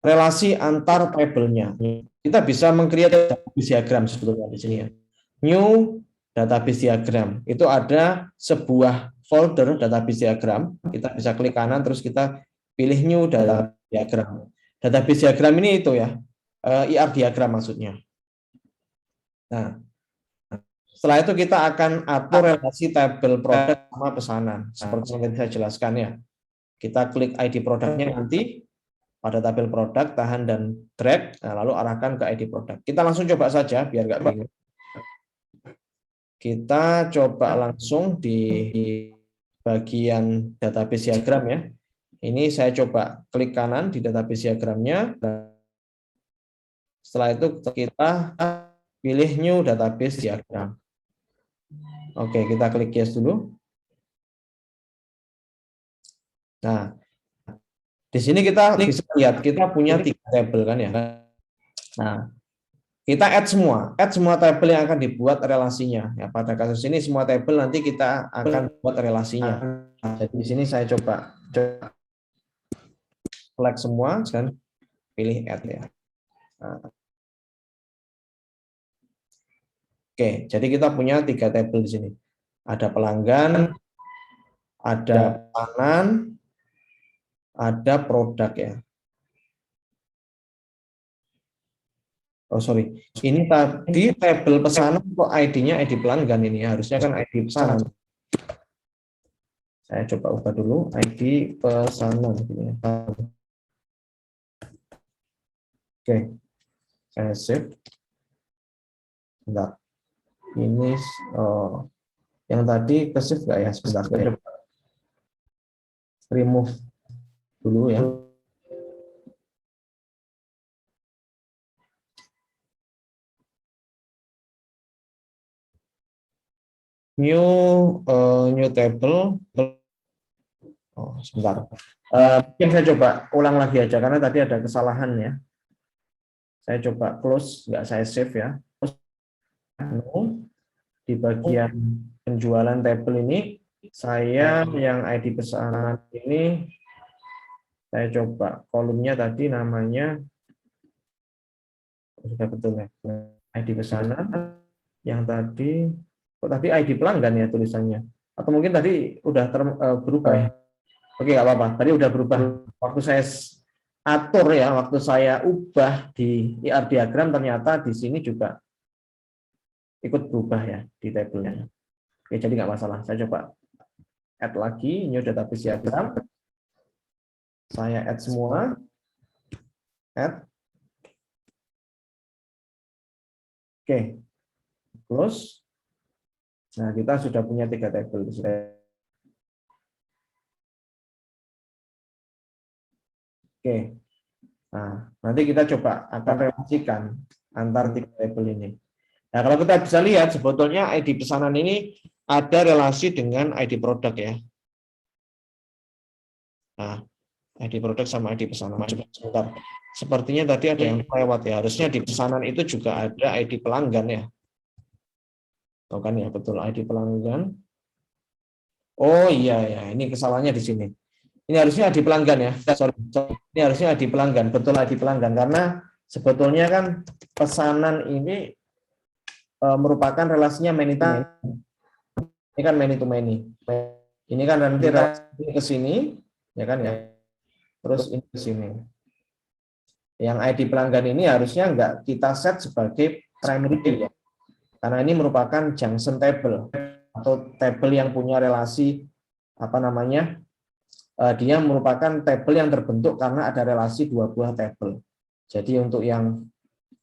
relasi antar tabelnya. Kita bisa meng-create database diagram sebetulnya di sini ya. New database diagram. Itu ada sebuah folder database diagram. Kita bisa klik kanan terus kita pilih new database diagram. Database diagram ini itu ya. IR diagram maksudnya. Nah, setelah itu kita akan atur relasi tabel produk sama pesanan seperti yang saya jelaskan ya. Kita klik ID produknya nanti pada tabel produk, tahan dan drag, nah, lalu arahkan ke ID produk. Kita langsung coba saja biar nggak bingung. Kita coba langsung di bagian database diagram ya. Ini saya coba klik kanan di database diagramnya. Setelah itu kita pilih new database diagram. Oke, kita klik yes dulu. Nah, di sini kita bisa lihat kita punya 3 tabel kan ya. Nah, kita add semua tabel yang akan dibuat relasinya. Ya, pada kasus ini semua tabel nanti kita akan buat relasinya. Jadi di sini saya coba select semua dan pilih add ya. Nah. Oke, jadi kita punya 3 tabel di sini. Ada pelanggan, ada pesanan, ada produk ya. Oh sorry, ini tadi tabel pesanan kok ID-nya ID pelanggan ini harusnya kan ID pesanan. Saya coba ubah dulu ID pesanan. Oke, saya save. Enggak. Ini yang tadi ke save nggak ya? Sebentar saya coba remove dulu ya. new table. Oh, sebentar. Mungkin saya coba ulang lagi aja karena tadi ada kesalahan ya. Saya coba close, nggak saya save ya. No, di bagian penjualan tabel ini, saya yang ID pesanan ini, saya coba kolomnya tadi namanya, sudah betul ya, ID pesanan, yang tadi, kok tadi ID pelanggan ya tulisannya, atau mungkin tadi udah berubah ya. Oke, nggak apa-apa, tadi udah berubah. Waktu saya atur ya, waktu saya ubah di IR diagram, ternyata di sini juga ikut berubah ya di tabelnya. Oke, jadi nggak masalah. Saya coba add lagi new database diagram. Saya add semua. Add. Oke, close. Nah, kita sudah punya 3 tabel. Oke. Nah, nanti kita coba akan relasikan antar 3 tabel ini. Nah, kalau kita bisa lihat sebetulnya ID pesanan ini ada relasi dengan ID produk ya. Nah, ID produk sama ID pesanan. Sebentar. Sepertinya tadi ada yang lewat ya. Harusnya di pesanan itu juga ada ID pelanggan ya. Tahu kan ya, betul ID pelanggan. Oh iya ya, ini kesalahannya di sini. Ini harusnya ID pelanggan ya. Sorry. Ini harusnya ID pelanggan, betul ID pelanggan karena sebetulnya kan pesanan ini merupakan relasinya many to many. Ini kan many to many. Ini kan nanti relasi ke sini, ya kan ya. Terus ini ke sini. Yang ID pelanggan ini harusnya enggak kita set sebagai primary key ya. Karena ini merupakan junction table atau table yang punya relasi apa namanya? Dia merupakan table yang terbentuk karena ada relasi 2 buah table. Jadi untuk yang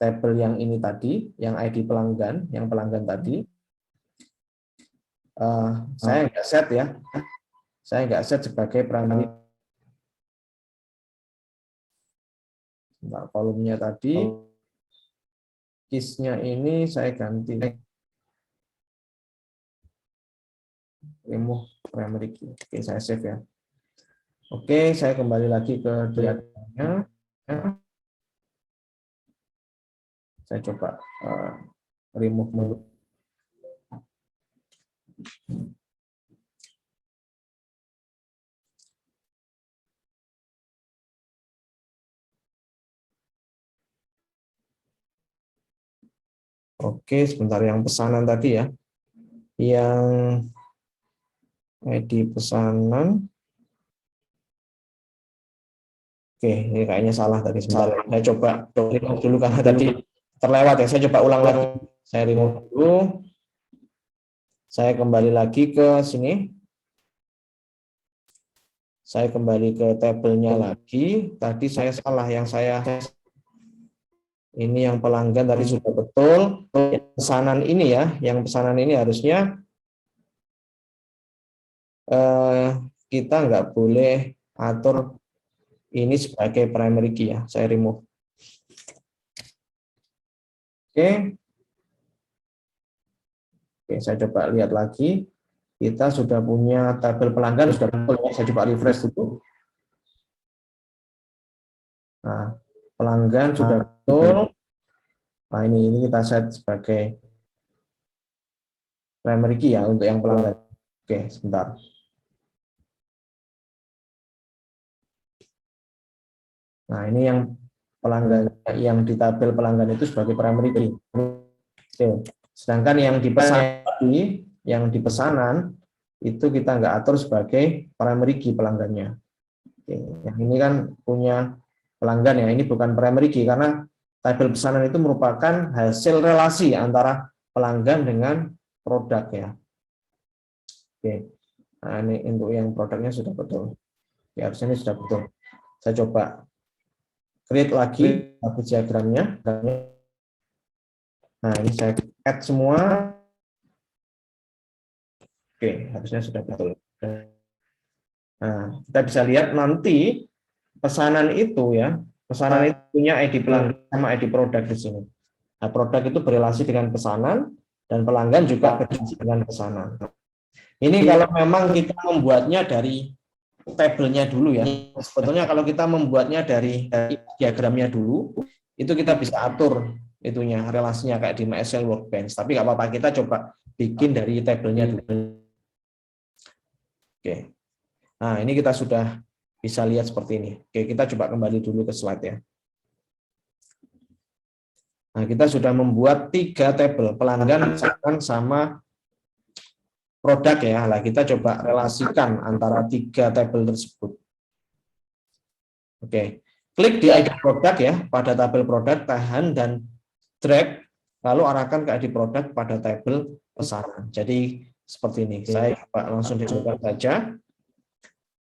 table yang ini tadi, yang ID pelanggan, yang pelanggan tadi, saya enggak set ya. Saya enggak set sebagai primary. Nah, kolomnya tadi, keys-nya ini saya ganti. Remove primary key. Oke, saya save ya. Oke, saya kembali lagi ke diagramnya. Saya coba remove dulu. Oke, sebentar yang pesanan tadi ya. Yang ID pesanan. Oke, ini kayaknya salah tadi. Sebentar, saya coba remove dulu karena tadi terlewat ya. Saya coba ulang lagi. Saya remove dulu. Saya kembali lagi ke sini. Saya kembali ke tabelnya lagi. Tadi saya salah, yang saya ini yang pelanggan tadi sudah betul. Yang pesanan ini ya, yang pesanan ini harusnya kita nggak boleh atur ini sebagai primary key ya. Saya remove. Oke. Oke, saya coba lihat lagi. Kita sudah punya tabel pelanggan, sudah betul ya. Saya coba refresh dulu. Nah, pelanggan sudah betul. Nah, ini kita set sebagai primary key ya untuk yang pelanggan. Oke, sebentar. Nah, ini yang pelanggan, yang di tabel pelanggan itu sebagai primary key. Oke. Sedangkan yang dipesan tadi, yang di pesanan itu kita nggak atur sebagai primary key pelanggannya. Oke. Yang ini kan punya pelanggan ya, ini bukan primary key karena tabel pesanan itu merupakan hasil relasi antara pelanggan dengan produk ya. Oke. Nah, ini untuk yang produknya sudah betul. Ya, harusnya ini sudah betul. Saya coba create lagi diagramnya. Nah, ini saya add semua. Oke, harusnya sudah betul. Nah, kita bisa lihat nanti pesanan itu ya, pesanan itu punya ID pelanggan sama ID produk di sini. Nah, produk itu berelasi dengan pesanan, dan pelanggan juga berdasarkan pesanan. Ini kalau memang kita membuatnya dari tabelnya dulu ya. Sebetulnya kalau kita membuatnya dari diagramnya dulu, itu kita bisa atur itunya relasinya kayak di MySQL Workbench. Tapi nggak apa-apa, kita coba bikin dari tabelnya dulu. Oke. Nah, ini kita sudah bisa lihat seperti ini. Oke, kita coba kembali dulu ke slide ya. Nah, kita sudah membuat 3 tabel, pelanggan, pesanan, sama produk ya. Nah, kita coba relasikan antara 3 tabel tersebut. Oke, klik di ID produk ya, pada tabel produk, tahan dan drag, lalu arahkan ke ID produk pada tabel pesanan. Jadi seperti ini. Saya langsung dicoba saja.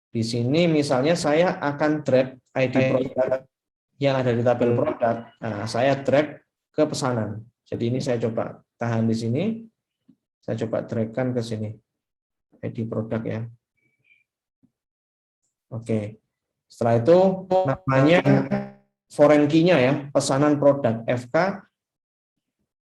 Di sini misalnya saya akan drag ID produk yang ada di tabel produk. Nah, saya drag ke pesanan. Jadi ini saya coba tahan di sini. Saya coba dragkan ke sini. ID produk ya. Oke. Setelah itu namanya foreign key-nya ya, pesanan produk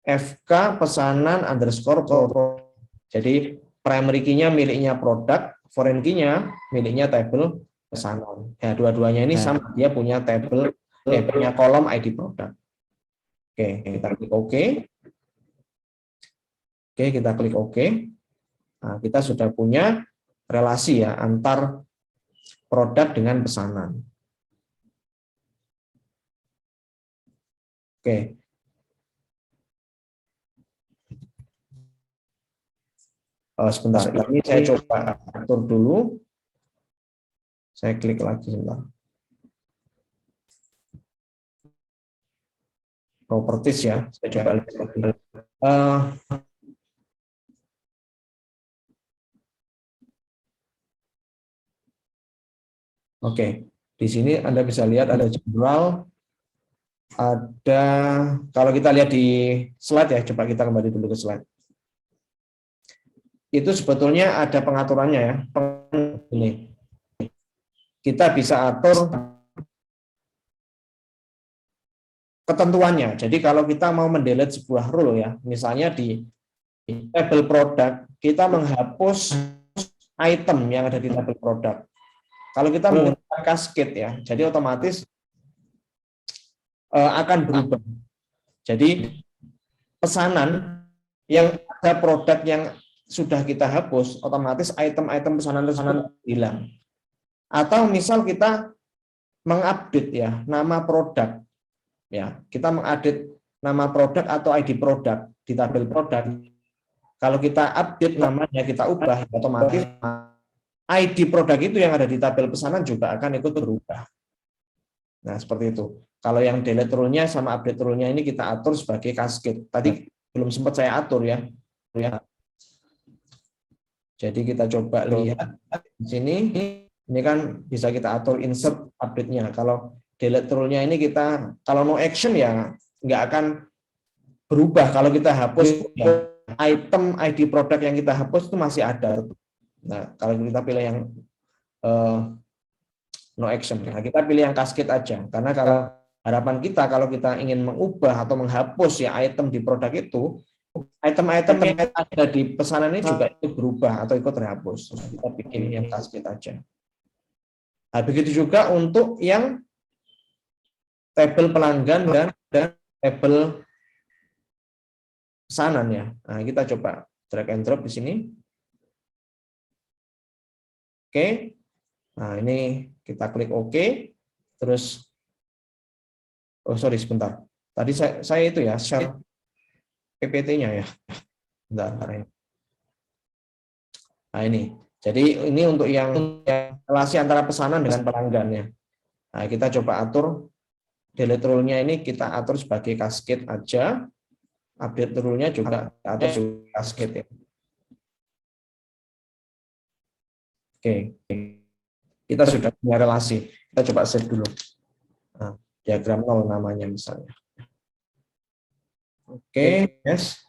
FK pesanan underscore produk. Jadi primary key-nya miliknya produk, foreign key-nya miliknya tabel pesanan. Ya, dua-duanya ini sama, dia punya tabel, punya kolom ID produk. Oke, kita klik OK. Oke, kita klik OK. Nah, kita sudah punya relasi ya antar produk dengan pesanan. Oke. Sebentar, ini saya coba atur dulu. Saya klik lagi sebentar. Properties ya, saya coba lihat lagi. Oke, di sini Anda bisa lihat ada general, ada, kalau kita lihat di slide ya, coba kita kembali dulu ke slide. Itu sebetulnya ada pengaturannya ya. Ini. Kita bisa atur ketentuannya. Jadi kalau kita mau mendelete sebuah rule ya, misalnya di tabel produk, kita menghapus item yang ada di tabel produk. Kalau kita menggunakan cascade ya, jadi otomatis akan berubah. Jadi pesanan yang ada produk yang sudah kita hapus, otomatis item-item pesanan hilang. Atau misal kita mengupdate ya nama produk, ya kita mengupdate nama produk atau ID produk di tabel produk. Kalau kita update namanya, kita ubah, otomatis ID produk itu yang ada di tabel pesanan juga akan ikut berubah. Nah, seperti itu. Kalau yang delete rule-nya sama update rule-nya ini kita atur sebagai cascade. Tadi belum sempat saya atur ya. Jadi kita coba lihat di sini. Ini kan bisa kita atur insert update-nya. Kalau delete rule-nya ini kita, kalau no action ya nggak akan berubah. Kalau kita hapus ya, item ID produk yang kita hapus itu masih ada. Nah, kalau kita pilih yang no action, nah kita pilih yang cascade aja. Karena kalau harapan kita kalau kita ingin mengubah atau menghapus ya item di produk itu, item-item yang ada di pesanan ini juga ikut berubah atau ikut terhapus. Nah, kita bikin yang cascade aja. Nah, begitu juga untuk yang tabel pelanggan dan tabel pesanan ya. Nah, kita coba drag and drop di sini. Oke. Nah, ini kita klik OK. Terus sorry sebentar. Tadi saya itu ya share PPT-nya ya. Bentar. Nah, ini. Jadi ini untuk yang relasi antara pesanan dengan pelanggannya. Nah, kita coba atur delete rule-nya ini kita atur sebagai cascade aja. Update rule-nya juga atur sebagai cascade ya. Oke. Kita sudah punya relasi. Kita coba save dulu. Nah, diagram 0 namanya misalnya. Oke, yes.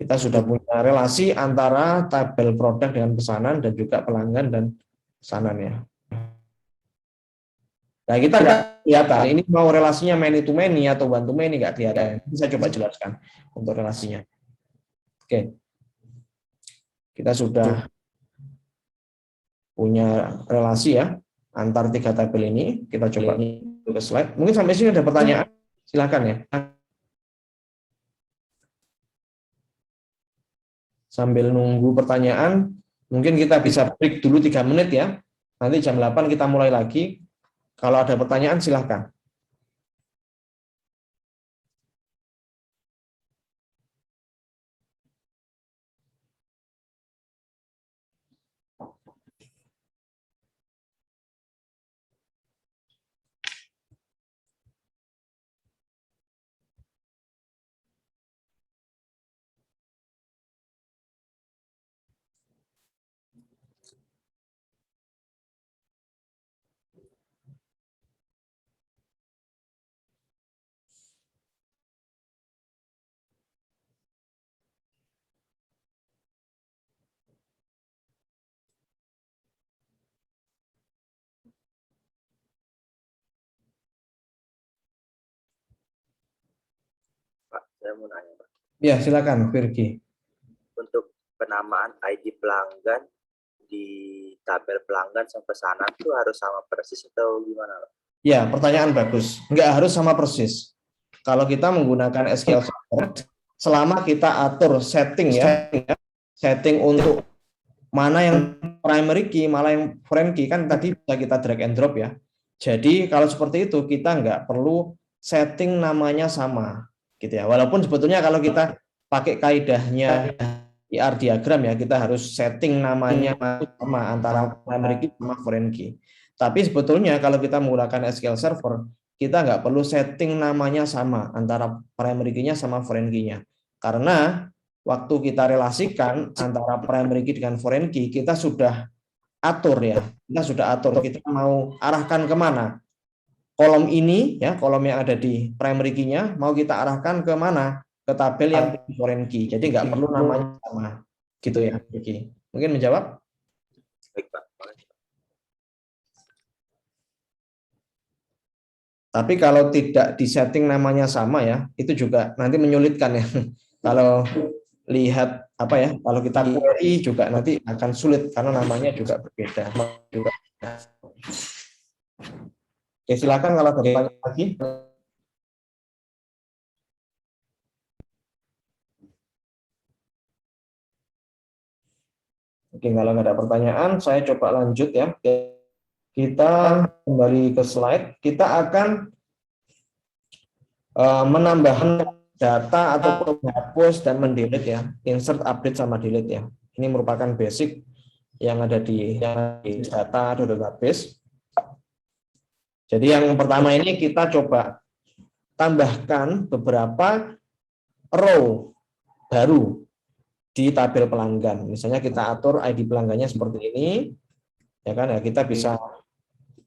Kita sudah punya relasi antara tabel produk dengan pesanan dan juga pelanggan dan pesanan ya. Nah, kita nggak kelihatan ini mau relasinya many to many atau one to many, nggak kelihatan. Bisa coba jelaskan untuk relasinya. Oke, kita sudah punya relasi ya antar tiga tabel ini. Kita coba ke slide. Mungkin sampai sini ada pertanyaan, silakan ya. Sambil nunggu pertanyaan, mungkin kita bisa break dulu 3 menit ya. Nanti jam 8 kita mulai lagi. Kalau ada pertanyaan silakan. Pak, saya mau nanya, Pak. Ya, silakan, Virgi. Untuk penamaan ID pelanggan di tabel pelanggan sama pesanan itu harus sama persis atau gimana, Pak? Ya, pertanyaan bagus. Nggak harus sama persis. Kalau kita menggunakan SQL Server, selama kita atur setting ya, setting untuk mana yang primary key, mana yang foreign key, kan tadi bisa kita drag and drop ya. Jadi kalau seperti itu kita nggak perlu setting namanya sama, gitu ya. Walaupun sebetulnya kalau kita pakai kaidahnya IR diagram ya, kita harus setting namanya sama antara primary key sama foreign key. Tapi sebetulnya kalau kita menggunakan SQL Server, kita nggak perlu setting namanya sama antara primary key-nya sama foreign key-nya. Karena waktu kita relasikan antara primary key dengan foreign key, kita sudah atur ya. Kita sudah atur, kita mau arahkan kemana. Kolom ini, ya kolom yang ada di primary key-nya, mau kita arahkan ke mana? Ke tabel yang foreign key. Jadi nggak perlu namanya sama. Gitu ya, Oke. Mungkin menjawab? Baik, Pak. Tapi kalau tidak disetting namanya sama ya, itu juga nanti menyulitkan ya. Kalau lihat apa ya, kalau kita query juga nanti akan sulit karena namanya juga berbeda. Oke, silakan kalau ada pertanyaan lagi. Oke, kalau nggak ada pertanyaan, saya coba lanjut ya. Kita kembali ke slide. Kita akan menambahkan data atau menghapus dan mendelete ya, insert, update sama delete ya. Ini merupakan basic yang ada di data atau database. Jadi yang pertama ini kita coba tambahkan beberapa row baru di tabel pelanggan. Misalnya kita atur ID pelanggannya seperti ini, ya kan? Ya, kita bisa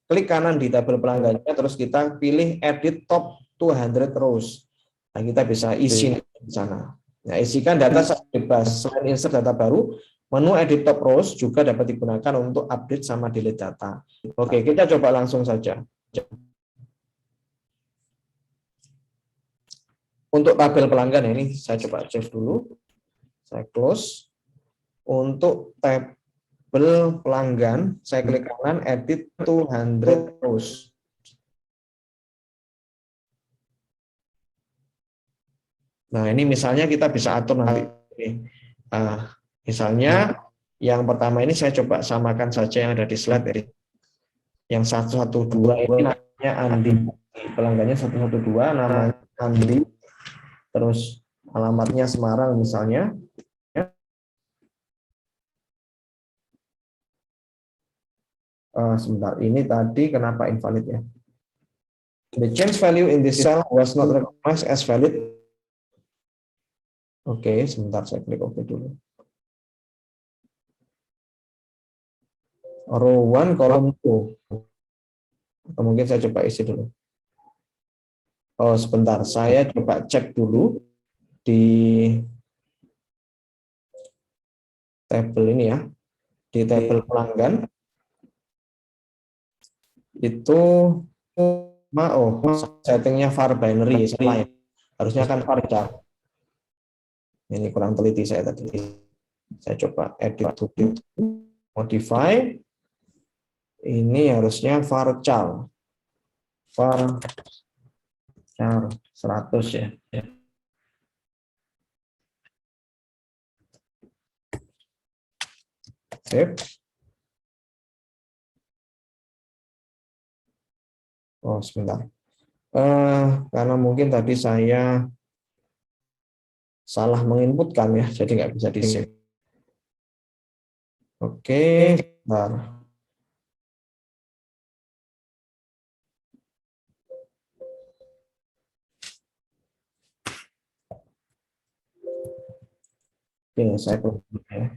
klik kanan di tabel pelanggannya, terus kita pilih edit top 200 rows. Nah, kita bisa isi di sana. Nah, isikan data bebas. Selain insert data baru, menu edit top rows juga dapat digunakan untuk update sama delete data. Oke, kita coba langsung saja. Untuk tabel pelanggan ini saya coba save dulu. Saya close. Untuk tabel pelanggan, saya klik kanan edit 200 rows. Nah, ini misalnya kita bisa atur nanti. Misalnya yang pertama ini saya coba samakan saja yang ada di slide ini. Yang 112 ini namanya Andi. Pelanggannya 112, namanya Andi. Terus alamatnya Semarang misalnya. Sebentar, ini tadi kenapa invalid ya? The change value in this cell was not recognized as valid. Oke, sebentar saya klik OK dulu. Row 1, column 2. Atau mungkin saya coba isi dulu. Oh, sebentar, saya coba cek dulu di tabel ini ya. Di tabel pelanggan. Itu Oh, settingnya var binary salah ya. Harusnya kan var char. Ini kurang teliti saya tadi. Saya coba edit to modify. Ini harusnya varchar. Varchar 100 ya. Save. Oh, sebentar. Karena mungkin tadi saya salah menginputkan ya, jadi nggak bisa di save. Oke, sebentar. Oke, saya coba ya.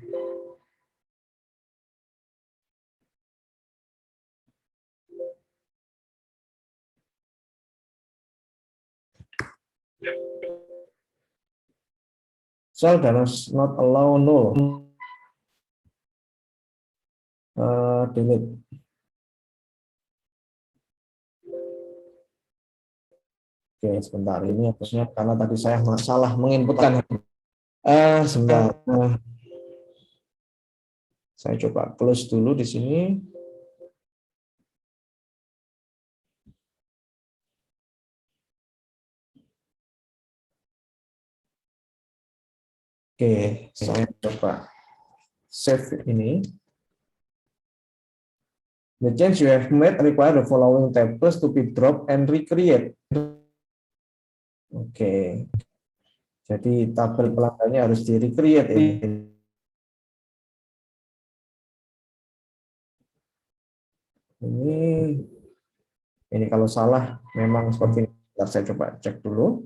Cell does not allow null. Delete. Oke, sebentar. Ini harusnya karena tadi saya salah menginputkan. Sebentar. Saya coba close dulu di sini. Oke, saya coba save ini. The change you have made require the following tables to be dropped and recreate. Oke, jadi tabel pelanggannya harus di recreate ini. Ini kalau salah memang seperti ini. Saya coba cek dulu.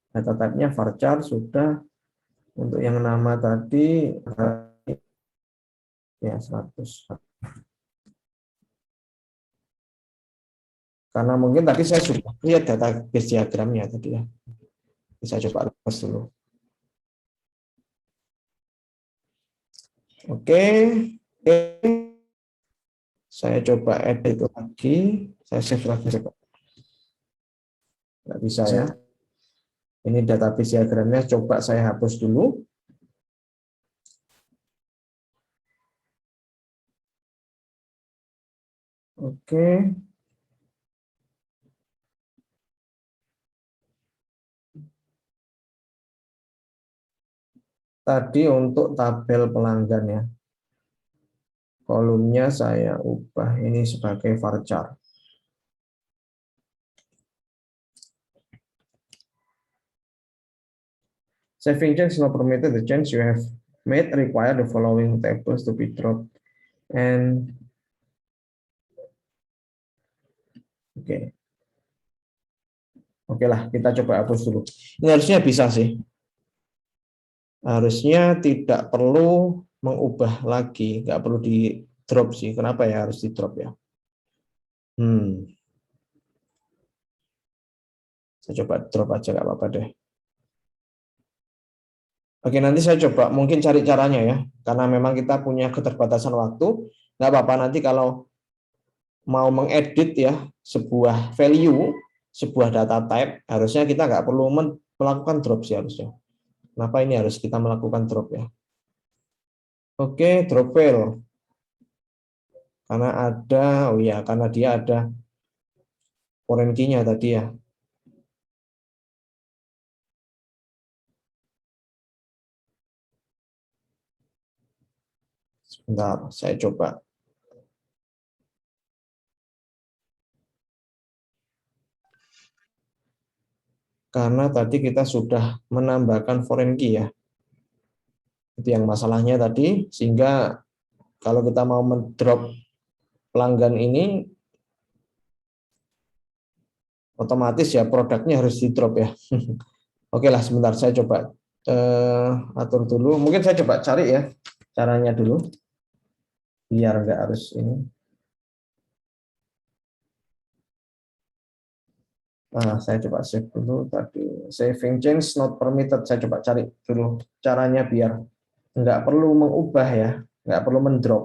Data type-nya varchar sudah. Untuk yang nama tadi ya 100. Karena mungkin tadi saya sudah lihat database diagramnya tadi ya. Bisa coba lepas dulu. Oke. Saya coba edit lagi. Saya save lagi. Nggak bisa ya. Ini database diagramnya. Coba saya hapus dulu. Oke. Tadi untuk tabel pelanggan ya. Kolomnya saya ubah ini sebagai varchar. Saving change not permitted. The change you have made require the following tables to be dropped. And Oke lah, kita coba hapus dulu. Ini harusnya bisa sih. Harusnya tidak perlu mengubah lagi, nggak perlu di drop sih. Kenapa ya harus di drop ya? Saya coba drop aja, nggak apa-apa deh. Oke, nanti saya coba mungkin cari caranya ya, karena memang kita punya keterbatasan waktu. Nggak apa-apa nanti kalau mau mengedit ya sebuah value, sebuah data type, harusnya kita nggak perlu melakukan drop sih harusnya. Kenapa ini harus kita melakukan drop ya? Oke, drop fail. Karena ada, oh ya, karena dia ada foreign key-nya tadi ya. Sebentar, saya coba. Karena tadi kita sudah menambahkan foreign key ya. Itu yang masalahnya tadi, sehingga kalau kita mau mendrop pelanggan ini, otomatis ya produknya harus di drop ya. Oke lah, sebentar saya coba atur dulu. Mungkin saya coba cari ya caranya dulu, biar nggak harus ini. Nah, saya coba save dulu tadi. Saving change not permitted. Saya coba cari dulu caranya biar nggak perlu mengubah ya, nggak perlu mendrop.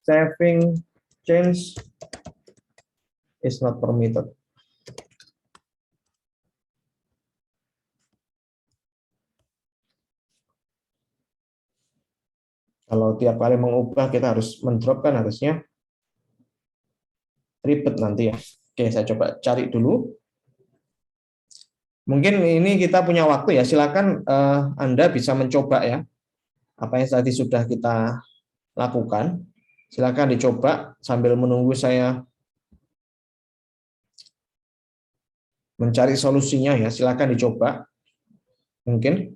saving change is not permitted. Kalau tiap kali mengubah kita harus mendrop kan harusnya ribet nanti ya. Oke, saya coba cari dulu. Mungkin ini kita punya waktu ya. Silakan Anda bisa mencoba ya. Apa yang tadi sudah kita lakukan. Silakan dicoba sambil menunggu saya mencari solusinya ya. Silakan dicoba. Mungkin.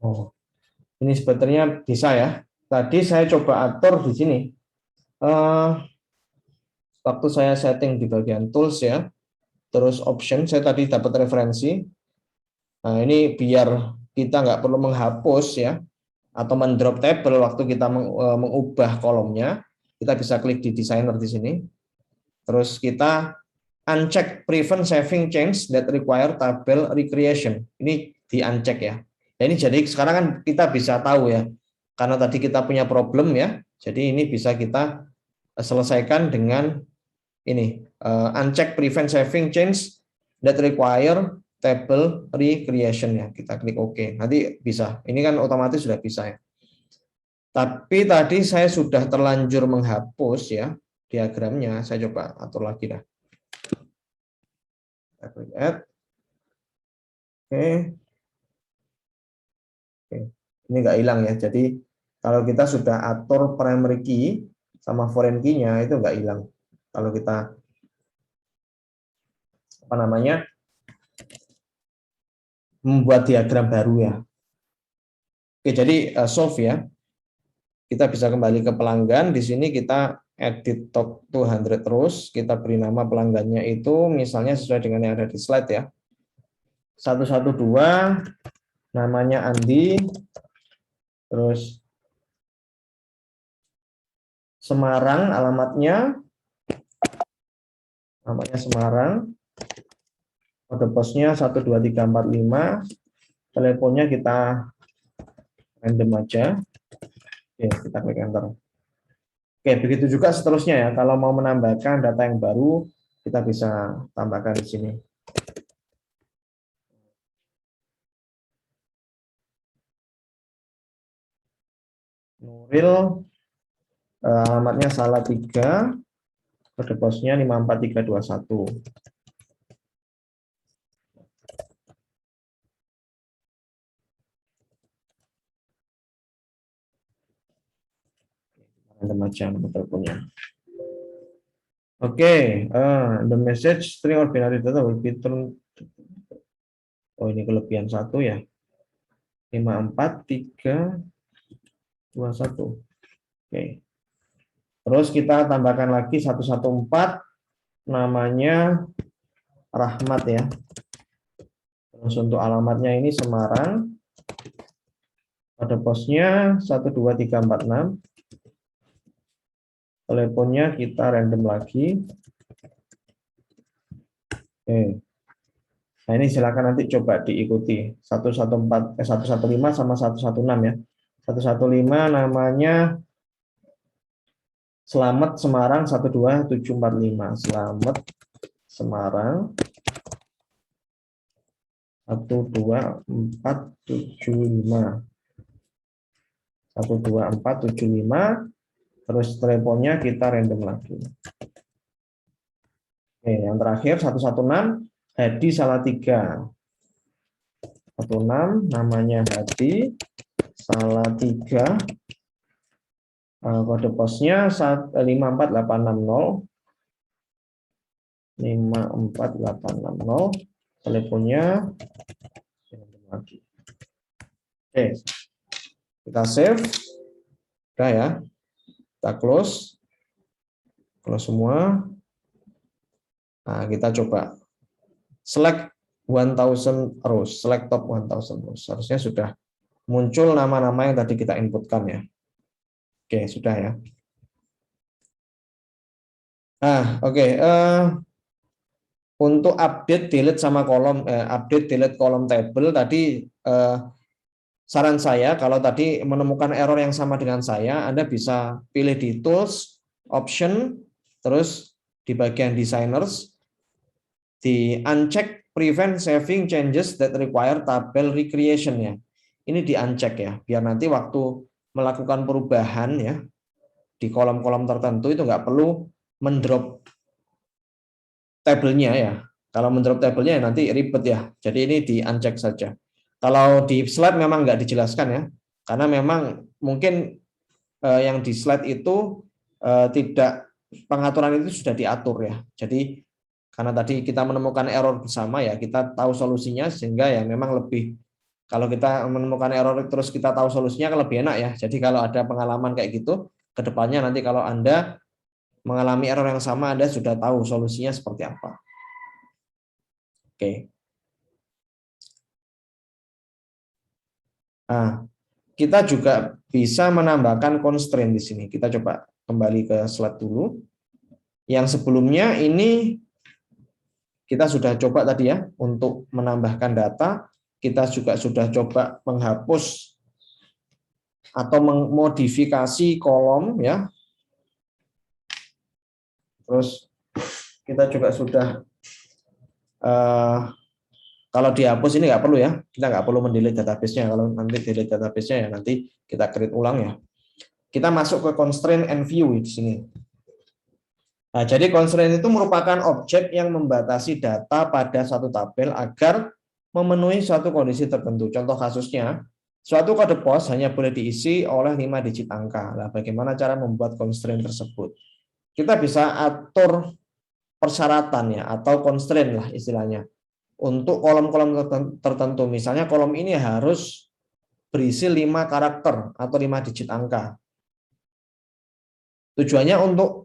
Oh, ini sebetulnya bisa ya. Tadi saya coba atur di sini. Waktu saya setting di bagian tools ya, terus option, saya tadi dapat referensi. Nah, ini biar kita nggak perlu menghapus ya, atau mendrop table waktu kita mengubah kolomnya, kita bisa klik di designer di sini. Terus kita uncheck prevent saving change that require table recreation. Ini di uncheck ya. Nah, ini jadi sekarang kan kita bisa tahu ya, karena tadi kita punya problem ya, jadi ini bisa kita selesaikan dengan ini uncheck prevent saving change that require table recreation ya. Kita klik OK. Nanti bisa. Ini kan otomatis sudah bisa ya. Tapi tadi saya sudah terlanjur menghapus ya diagramnya. Saya coba atur lagi dah. Kita klik add. Oke. Oke. Ini nggak hilang ya. Jadi kalau kita sudah atur primary key sama foreign key-nya itu nggak hilang. Kalau kita apa namanya membuat diagram baru ya. Oke, jadi solve ya. Kita bisa kembali ke pelanggan. Di sini kita edit top 200 terus. Kita beri nama pelanggannya itu misalnya sesuai dengan yang ada di slide ya. 112, namanya Andi. Terus Semarang alamatnya. Namanya Semarang. Kode posnya 12345. Teleponnya kita random aja. Oke, kita klik enter. Oke, begitu juga seterusnya ya. Kalau mau menambahkan data yang baru, kita bisa tambahkan di sini. Nuril, alamatnya salah 3, kode posnya 54321. Macam teleponnya. Oke, the message string or binary data will be turned. Oh, ini kelebihan 1 ya. 54, 3, 21. Oke. Terus kita tambahkan lagi 114, namanya Rahmat ya. Terus untuk alamatnya ini Semarang. Kode posnya 12346. Teleponnya kita random lagi. Oke. Nah, ini silakan nanti coba diikuti. 115 sama 116 ya. 115 namanya Selamat Semarang 12745. Selamat Semarang 12475. 12475. Terus teleponnya kita random lagi. Oke, yang terakhir 116 Hadi Salatiga. 16 namanya Hadi Salatiga. Kode posnya 54860. 54860. Teleponnya lagi. Oke. Kita save. Udah ya. Kita close. Close semua. Nah, kita coba select 1000 rows, select top 1000 rows. Harusnya sudah muncul nama-nama yang tadi kita inputkan ya. Oke, sudah ya. Nah, oke. Untuk update delete sama kolom, update delete kolom table tadi, saran saya kalau tadi menemukan error yang sama dengan saya, Anda bisa pilih di tools, option, terus di bagian designers, di uncheck prevent saving changes that require table recreation ya. Ini di uncheck ya, biar nanti waktu melakukan perubahan ya di kolom-kolom tertentu itu nggak perlu mendrop tabelnya ya. Kalau mendrop tabelnya nanti ribet ya. Jadi ini di uncheck saja. Kalau di slide memang nggak dijelaskan ya, karena memang mungkin yang di slide itu tidak, pengaturan itu sudah diatur ya. Jadi karena tadi kita menemukan error bersama ya, kita tahu solusinya sehingga ya memang lebih, kalau kita menemukan error terus kita tahu solusinya kan lebih enak ya. Jadi kalau ada pengalaman kayak gitu, ke depannya nanti kalau Anda mengalami error yang sama, Anda sudah tahu solusinya seperti apa. Oke. Nah, kita juga bisa menambahkan constraint di sini. Kita coba kembali ke slide dulu. Yang sebelumnya ini kita sudah coba tadi ya untuk menambahkan data. Kita juga sudah coba menghapus atau memodifikasi kolom ya. Terus kita juga sudah kalau dihapus ini nggak perlu ya, kita nggak perlu mendelete database-nya. Kalau nanti delete database-nya ya nanti kita create ulang ya. Kita masuk ke constraint and view di sini. Nah, jadi constraint itu merupakan objek yang membatasi data pada satu tabel agar memenuhi suatu kondisi tertentu. Contoh kasusnya, suatu kode pos hanya boleh diisi oleh 5 digit angka. Nah, bagaimana cara membuat constraint tersebut? Kita bisa atur persyaratan ya, atau constraint lah istilahnya. Untuk kolom-kolom tertentu, misalnya kolom ini harus berisi 5 karakter atau 5 digit angka. Tujuannya untuk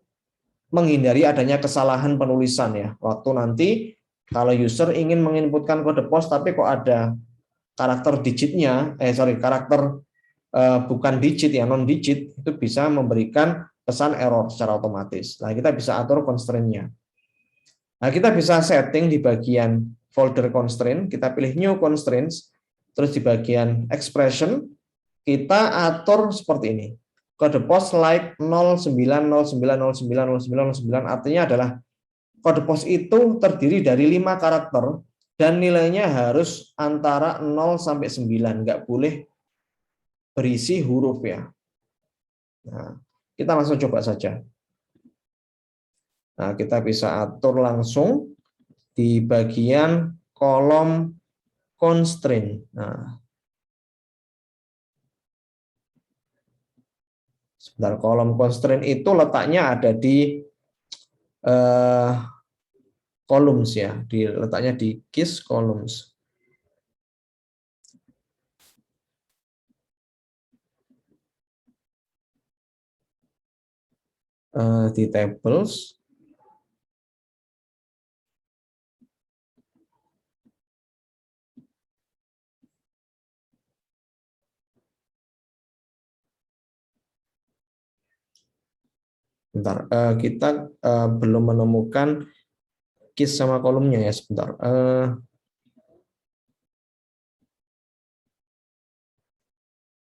menghindari adanya kesalahan penulisan ya. Waktu nanti kalau user ingin menginputkan kode pos tapi kok ada karakter digitnya, karakter bukan digit ya, non digit, itu bisa memberikan pesan error secara otomatis. Nah, kita bisa atur constraint-nya. Nah, kita bisa setting di bagian folder constraint, kita pilih new constraints, terus di bagian expression kita atur seperti ini. Kode pos like 0909090909 artinya adalah kode pos itu terdiri dari 5 karakter dan nilainya harus antara 0 sampai 9, nggak boleh berisi huruf ya. Nah, kita langsung coba saja. Nah, kita bisa atur langsung di bagian kolom constraint. Nah, sebentar, kolom constraint itu letaknya ada di columns ya, letaknya di keys columns. di tables. Bentar, kita belum menemukan keys sama kolomnya ya, sebentar.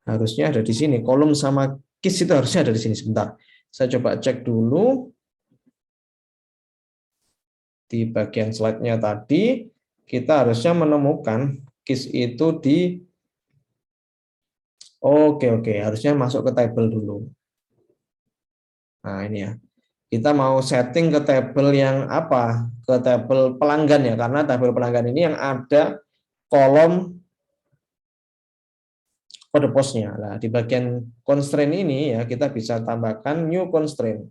Harusnya ada di sini, kolom sama keys itu harusnya ada di sini. Sebentar, saya coba cek dulu di bagian slide-nya tadi. Kita harusnya menemukan keys itu di oke, harusnya masuk ke table dulu. Nah, ini ya. Kita mau setting ke table yang apa? Ke table pelanggan ya, karena table pelanggan ini yang ada kolom kode posnya. Nah, di bagian constraint ini ya, kita bisa tambahkan new constraint.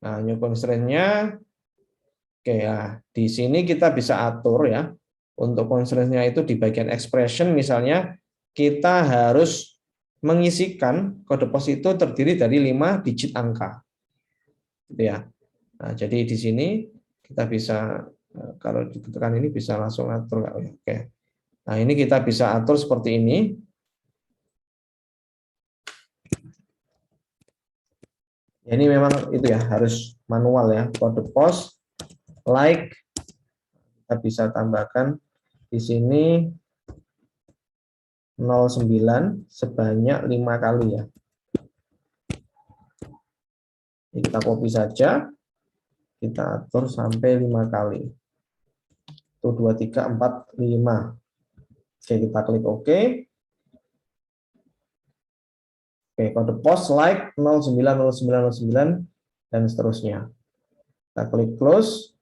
Nah, new constraint-nya oke ya, di sini kita bisa atur ya. Untuk constraint-nya itu di bagian expression misalnya kita harus mengisikan kode pos itu terdiri dari 5 digit angka. Gitu ya. Nah, jadi di sini kita bisa kalau ditekan ini bisa langsung atur nggak ya? Oke. Nah, ini kita bisa atur seperti ini. Ini memang itu ya, harus manual ya. Kode pos like kita bisa tambahkan di sini 09 sebanyak 5 kali ya. Ini kita copy saja. Kita atur sampai 5 kali. Itu 2 3 4 5. Oke, kita klik OK. Oke, kode pos like 090909 dan seterusnya. Kita klik close,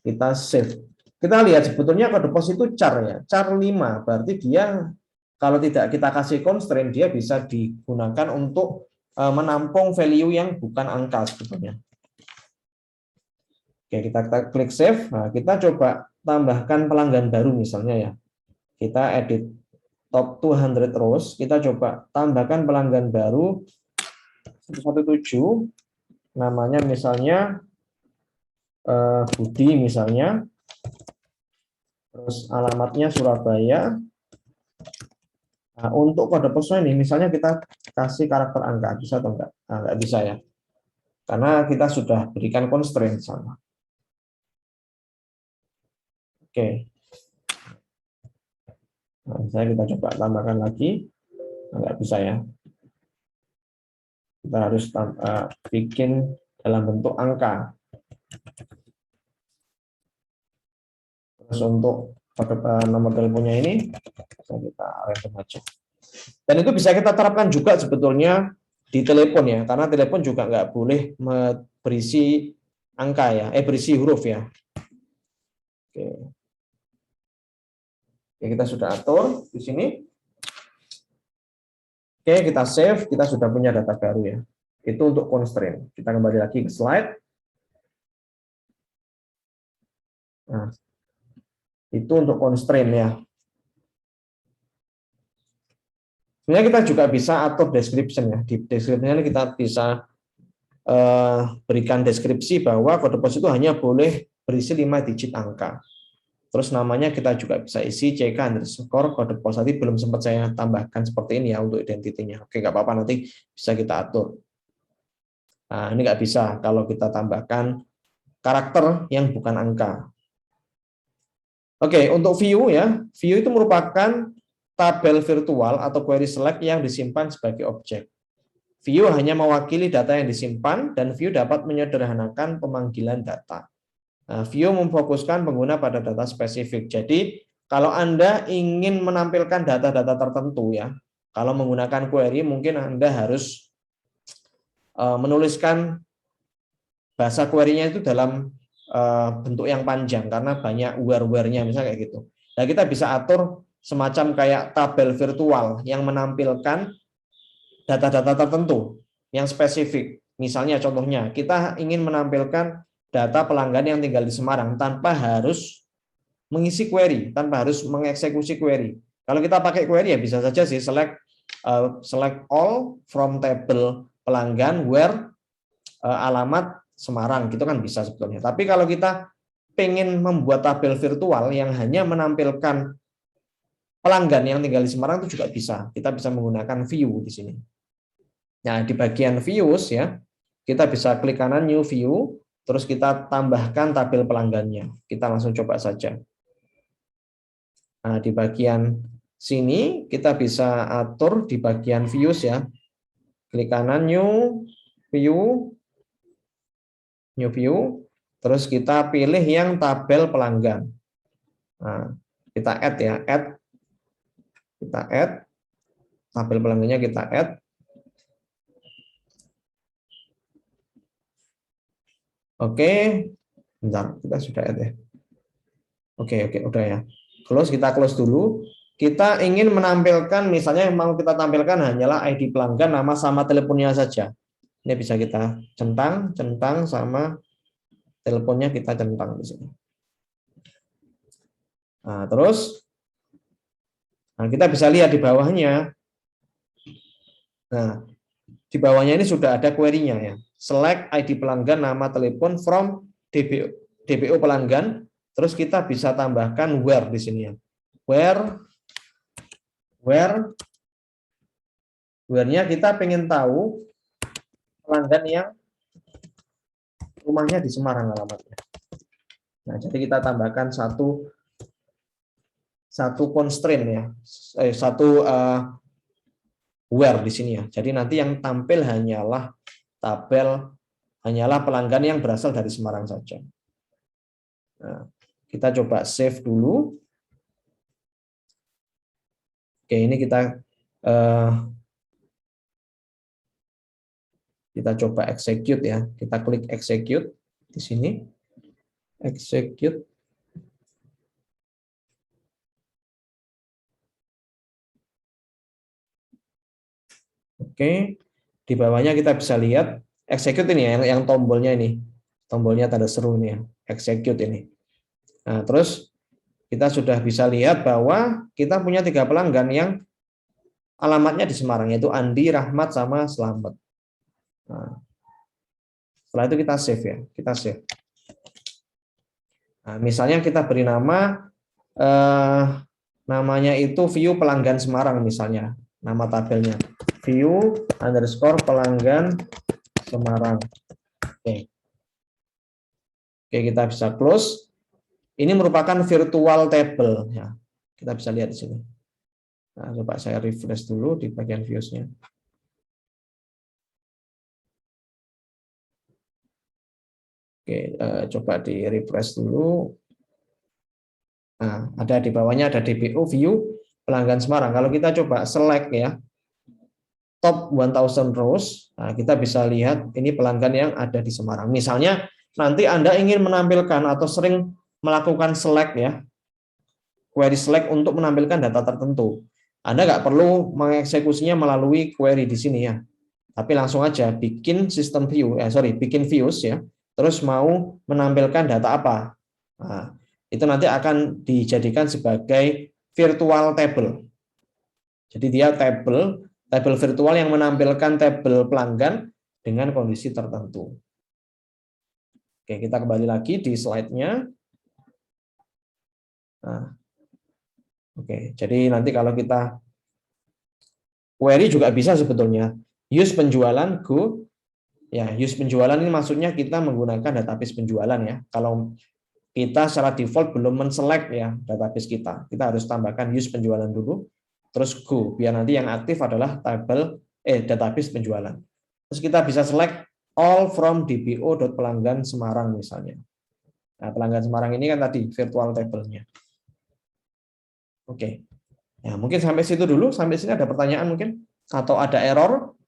kita save. Kita lihat sebetulnya kode pos itu char ya, char 5. Berarti dia kalau tidak kita kasih constraint, dia bisa digunakan untuk menampung value yang bukan angka sebetulnya. Oke, kita klik save. Nah, kita coba tambahkan pelanggan baru misalnya ya. Kita edit top 200 rows, kita coba tambahkan pelanggan baru 117, namanya misalnya Budi misalnya, terus alamatnya Surabaya. Nah, untuk kode posnya ini misalnya kita kasih karakter angka, bisa atau enggak? Nah, enggak bisa ya, karena kita sudah berikan constraint sama. Oke, nah, misalnya kita coba tambahkan lagi, enggak bisa ya. Kita harus bikin dalam bentuk angka. Terus untuk nomor teleponnya ini bisa kita random aja. Dan itu bisa kita terapkan juga sebetulnya di telepon ya, karena telepon juga nggak boleh berisi angka ya, berisi huruf ya. Oke. Oke, kita sudah atur di sini. Oke, kita save, kita sudah punya data baru ya. Itu untuk constraint. Kita kembali lagi ke slide. Nah, itu untuk constraint ya. Sebenarnya kita juga bisa atur description ya. Di description kita bisa berikan deskripsi bahwa kode pos itu hanya boleh berisi 5 digit angka. Terus namanya kita juga bisa isi CK underscore kode pos. Tadi belum sempat saya tambahkan seperti ini ya untuk identitinya. Oke, nggak apa-apa, nanti bisa kita atur. Nah, ini nggak bisa kalau kita tambahkan karakter yang bukan angka. Oke, untuk view ya, view itu merupakan tabel virtual atau query select yang disimpan sebagai objek. View hanya mewakili data yang disimpan dan view dapat menyederhanakan pemanggilan data. Nah, view memfokuskan pengguna pada data spesifik. Jadi, kalau Anda ingin menampilkan data-data tertentu ya, kalau menggunakan query mungkin Anda harus menuliskan bahasa query-nya itu dalam bentuk yang panjang karena banyak where-nya misalnya kayak gitu. Nah, kita bisa atur semacam kayak tabel virtual yang menampilkan data-data tertentu yang spesifik. Misalnya contohnya, kita ingin menampilkan data pelanggan yang tinggal di Semarang tanpa harus mengisi query, tanpa harus mengeksekusi query. Kalau kita pakai query ya bisa saja sih select all from table pelanggan where alamat Semarang, gitu kan bisa sebetulnya. Tapi kalau kita pengen membuat tabel virtual yang hanya menampilkan pelanggan yang tinggal di Semarang itu juga bisa. Kita bisa menggunakan view di sini. Nah, di bagian views ya, kita bisa klik kanan new view, terus kita tambahkan tabel pelanggannya. Kita langsung coba saja. Nah, di bagian sini kita bisa atur di bagian views ya. Klik kanan new view, terus kita pilih yang tabel pelanggan. Nah, kita add ya, kita add tabel pelanggannya, kita add. Oke, bentar, kita sudah add ya. Oke, udah ya. Kita close dulu. Kita ingin menampilkan, misalnya yang mau kita tampilkan hanyalah ID pelanggan, nama sama teleponnya saja. Ini bisa kita centang sama teleponnya kita centang di sini. Nah, terus kita bisa lihat di bawahnya. Nah, di bawahnya ini sudah ada query-nya ya. Select ID pelanggan, nama telepon from DPO pelanggan. Terus kita bisa tambahkan where di sini ya. Where-nya kita pengen tahu pelanggan yang rumahnya di Semarang alamatnya. Nah, jadi kita tambahkan satu constraint ya, where di sini ya. Jadi nanti yang tampil hanyalah pelanggan yang berasal dari Semarang saja. Nah, kita coba save dulu. Oke, ini kita coba execute ya. Kita klik execute di sini. Execute. Oke, di bawahnya kita bisa lihat execute ini ya, yang tombolnya ini. Tombolnya tanda seru ini ya, execute ini. Nah, terus kita sudah bisa lihat bahwa kita punya 3 pelanggan yang alamatnya di Semarang, yaitu Andi, Rahmat, sama Slamet. Nah, setelah itu kita save ya, kita save. Nah, misalnya kita beri nama, namanya itu view pelanggan Semarang misalnya, nama tabelnya view underscore pelanggan Semarang. Oke, kita bisa close. Ini merupakan virtual table ya. Kita bisa lihat di sini. Nah, coba saya refresh dulu di bagian views-nya. Oke, coba di refresh dulu. Nah, ada di bawahnya ada DPO view pelanggan Semarang. Kalau kita coba select ya, top 1000 rows, nah kita bisa lihat ini pelanggan yang ada di Semarang. Misalnya nanti Anda ingin menampilkan atau sering melakukan select ya, query select untuk menampilkan data tertentu. Anda nggak perlu mengeksekusinya melalui query di sini ya, tapi langsung aja bikin sistem view, bikin views ya, terus mau menampilkan data apa. Nah, itu nanti akan dijadikan sebagai virtual table. Jadi dia tabel virtual yang menampilkan tabel pelanggan dengan kondisi tertentu. Oke, kita kembali lagi di slide-nya. Nah, oke, jadi nanti kalau kita query juga bisa sebetulnya. Use penjualan go. Ya, use penjualan ini maksudnya kita menggunakan database penjualan ya. Kalau kita secara default belum men-select ya database kita. Kita harus tambahkan use penjualan dulu, terus go. Biar nanti yang aktif adalah database penjualan. Terus kita bisa select all from dpo.pelanggan Semarang misalnya. Nah, pelanggan Semarang ini kan tadi virtual table-nya. Oke. Ya, mungkin sampai situ dulu. Sampai sini ada pertanyaan mungkin? Atau ada error?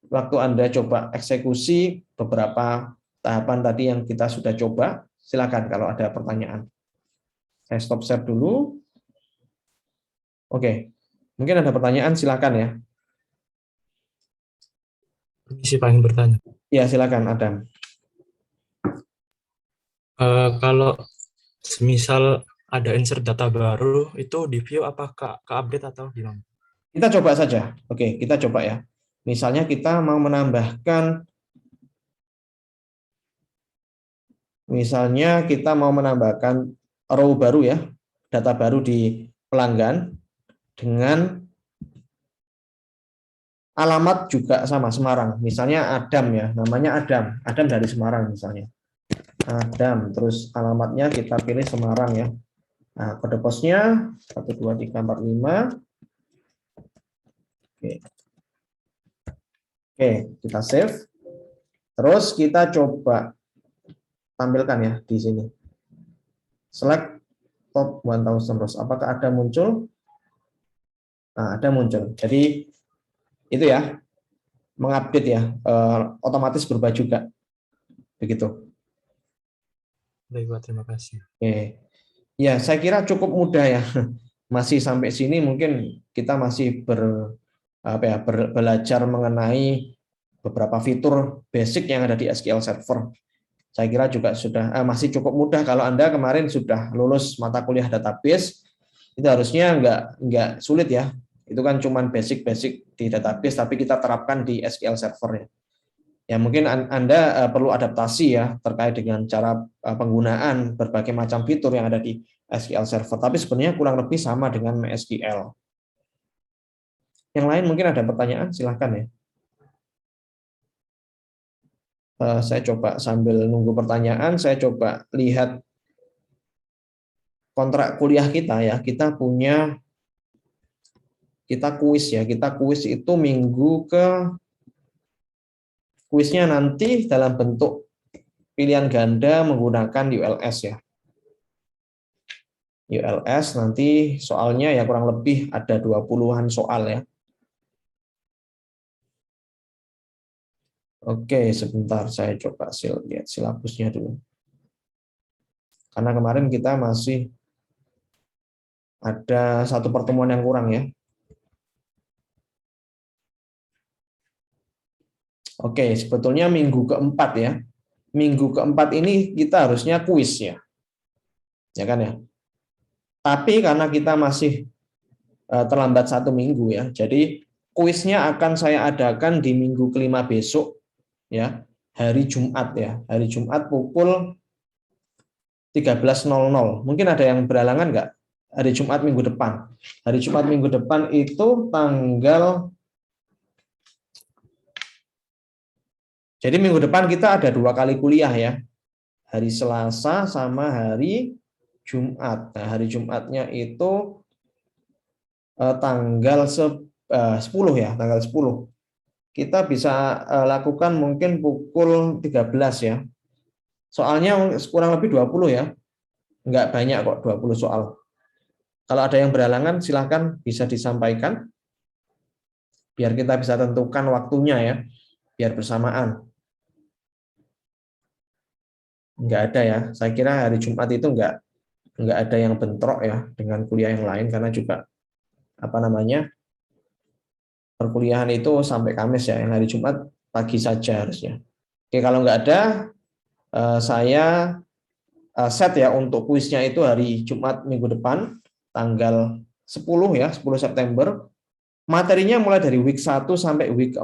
Waktu Anda coba eksekusi beberapa tahapan tadi yang kita sudah coba, silakan kalau ada pertanyaan. Saya stop share dulu. Oke. Mungkin ada pertanyaan, silakan ya. Permisi Pak, ingin bertanya. Ya, silakan Adam. Kalau semisal ada insert data baru, itu di view apa ke update atau gimana? Kita coba saja. Oke, kita coba ya. Misalnya kita mau menambahkan Misalnya kita mau menambahkan row baru ya, data baru di pelanggan dengan alamat juga sama Semarang. Misalnya Adam ya, namanya Adam. Adam dari Semarang misalnya. Adam, terus alamatnya kita pilih Semarang ya. Nah, kode posnya 12345. Oke. Oke, kita save. Terus kita coba tampilkan ya di sini. Select top 1000 rows. Apakah ada muncul? Nah, ada muncul. Jadi itu ya, mengupdate ya, otomatis berubah juga. Begitu. Baik, Pak, terima kasih. Oke. Ya, saya kira cukup mudah ya. Masih sampai sini mungkin kita masih belajar mengenai beberapa fitur basic yang ada di SQL Server. Saya kira juga sudah masih cukup mudah. Kalau Anda kemarin sudah lulus mata kuliah database, itu harusnya nggak sulit ya. Itu kan cuma basic-basic di database, tapi kita terapkan di SQL Server ya. Ya mungkin Anda perlu adaptasi ya terkait dengan cara penggunaan berbagai macam fitur yang ada di SQL Server. Tapi sebenarnya kurang lebih sama dengan MySQL. Yang lain mungkin ada pertanyaan, silahkan ya. Saya coba sambil nunggu pertanyaan, saya coba lihat kontrak kuliah kita ya. Kita kuis ya. Kita kuis itu kuisnya nanti dalam bentuk pilihan ganda menggunakan ULS ya. ULS nanti soalnya ya kurang lebih ada 20-an soal ya. Oke, sebentar saya coba lihat silabusnya dulu. Karena kemarin kita masih ada satu pertemuan yang kurang ya. Oke, sebetulnya minggu keempat ya. Minggu keempat ini kita harusnya kuis ya. Ya kan ya. Tapi karena kita masih terlambat 1 minggu ya. Jadi kuisnya akan saya adakan di minggu kelima besok ya. Hari Jumat ya. Hari Jumat pukul 13.00. Mungkin ada yang berhalangan nggak? Hari Jumat minggu depan. Hari Jumat minggu depan itu tanggal. Jadi minggu depan kita ada 2 kali kuliah ya. Hari Selasa sama hari Jumat. Nah, hari Jumatnya itu tanggal 10 ya, tanggal 10. Kita bisa lakukan mungkin pukul 13 ya. Soalnya kurang lebih 20 ya. Enggak banyak kok 20 soal. Kalau ada yang berhalangan silahkan bisa disampaikan. Biar kita bisa tentukan waktunya ya. Biar bersamaan. Enggak ada ya. Saya kira hari Jumat itu enggak ada yang bentrok ya dengan kuliah yang lain karena juga perkuliahan itu sampai Kamis ya. Yang hari Jumat pagi saja harusnya. Oke, kalau enggak ada saya set ya untuk kuisnya itu hari Jumat minggu depan tanggal 10 ya, 10 September. Materinya mulai dari week 1 sampai week 4.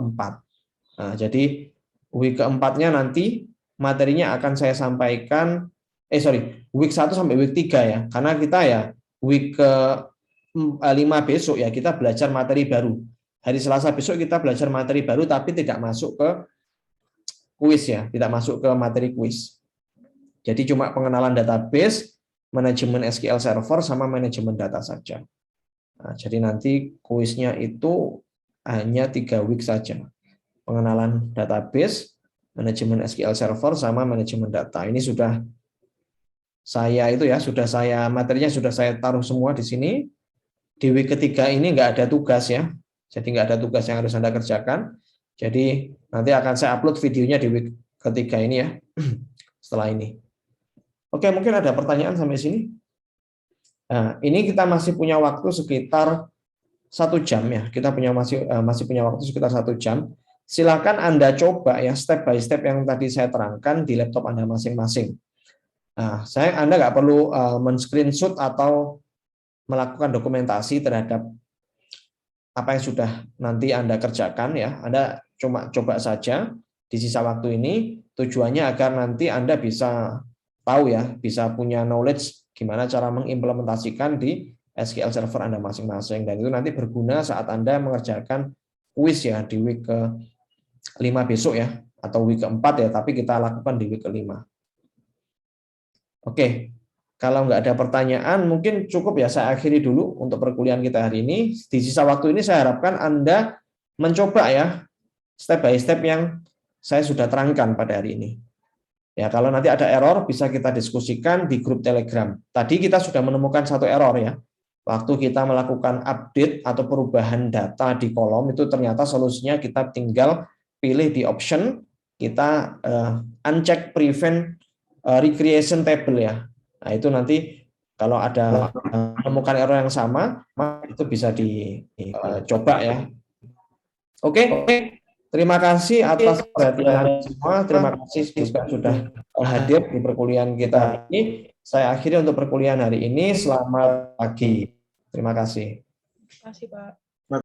Nah, jadi week keempatnya nanti materinya akan saya sampaikan week 1 sampai week 3 ya. Karena kita ya week ke 5 besok ya kita belajar materi baru. Hari Selasa besok kita belajar materi baru tapi tidak masuk ke kuis ya, tidak masuk ke materi kuis. Jadi cuma pengenalan database, manajemen SQL Server, sama manajemen data saja. Nah, jadi nanti kuisnya itu hanya 3 week saja. Pengenalan database, manajemen SQL Server, sama manajemen data. Ini materinya sudah saya taruh semua di sini. Di week ketiga ini nggak ada tugas ya. Jadi nggak ada tugas yang harus Anda kerjakan. Jadi nanti akan saya upload videonya di week ketiga ini ya. Setelah ini. Oke, mungkin ada pertanyaan sampai sini. Nah, ini kita masih punya waktu sekitar 1 jam ya. Kita masih punya waktu sekitar 1 jam. Silakan Anda coba ya step by step yang tadi saya terangkan di laptop Anda masing-masing. Nah, Anda nggak perlu men-screenshot atau melakukan dokumentasi terhadap apa yang sudah nanti Anda kerjakan ya. Anda cuma coba saja di sisa waktu ini, tujuannya agar nanti Anda bisa tahu ya, bisa punya knowledge gimana cara mengimplementasikan di SQL Server Anda masing-masing, dan itu nanti berguna saat Anda mengerjakan kuis ya di week ke-5 besok ya, atau week ke-4 ya, tapi kita lakukan di week ke-5. Oke, kalau nggak ada pertanyaan mungkin cukup ya, saya akhiri dulu untuk perkuliahan kita hari ini. Di sisa waktu ini saya harapkan Anda mencoba ya step by step yang saya sudah terangkan pada hari ini. Ya, kalau nanti ada error bisa kita diskusikan di grup Telegram. Tadi kita sudah menemukan satu error ya. Waktu kita melakukan update atau perubahan data di kolom itu ternyata solusinya kita tinggal pilih di option, kita uncheck prevent recreation table ya. Nah, itu nanti kalau ada menemukan error yang sama, itu bisa dicoba ya. Oke. Terima kasih atas perhatian semua. Terima kasih juga sudah hadir di perkuliahan kita ini. Saya akhiri untuk perkuliahan hari ini. Selamat pagi. Terima kasih. Terima kasih, Pak.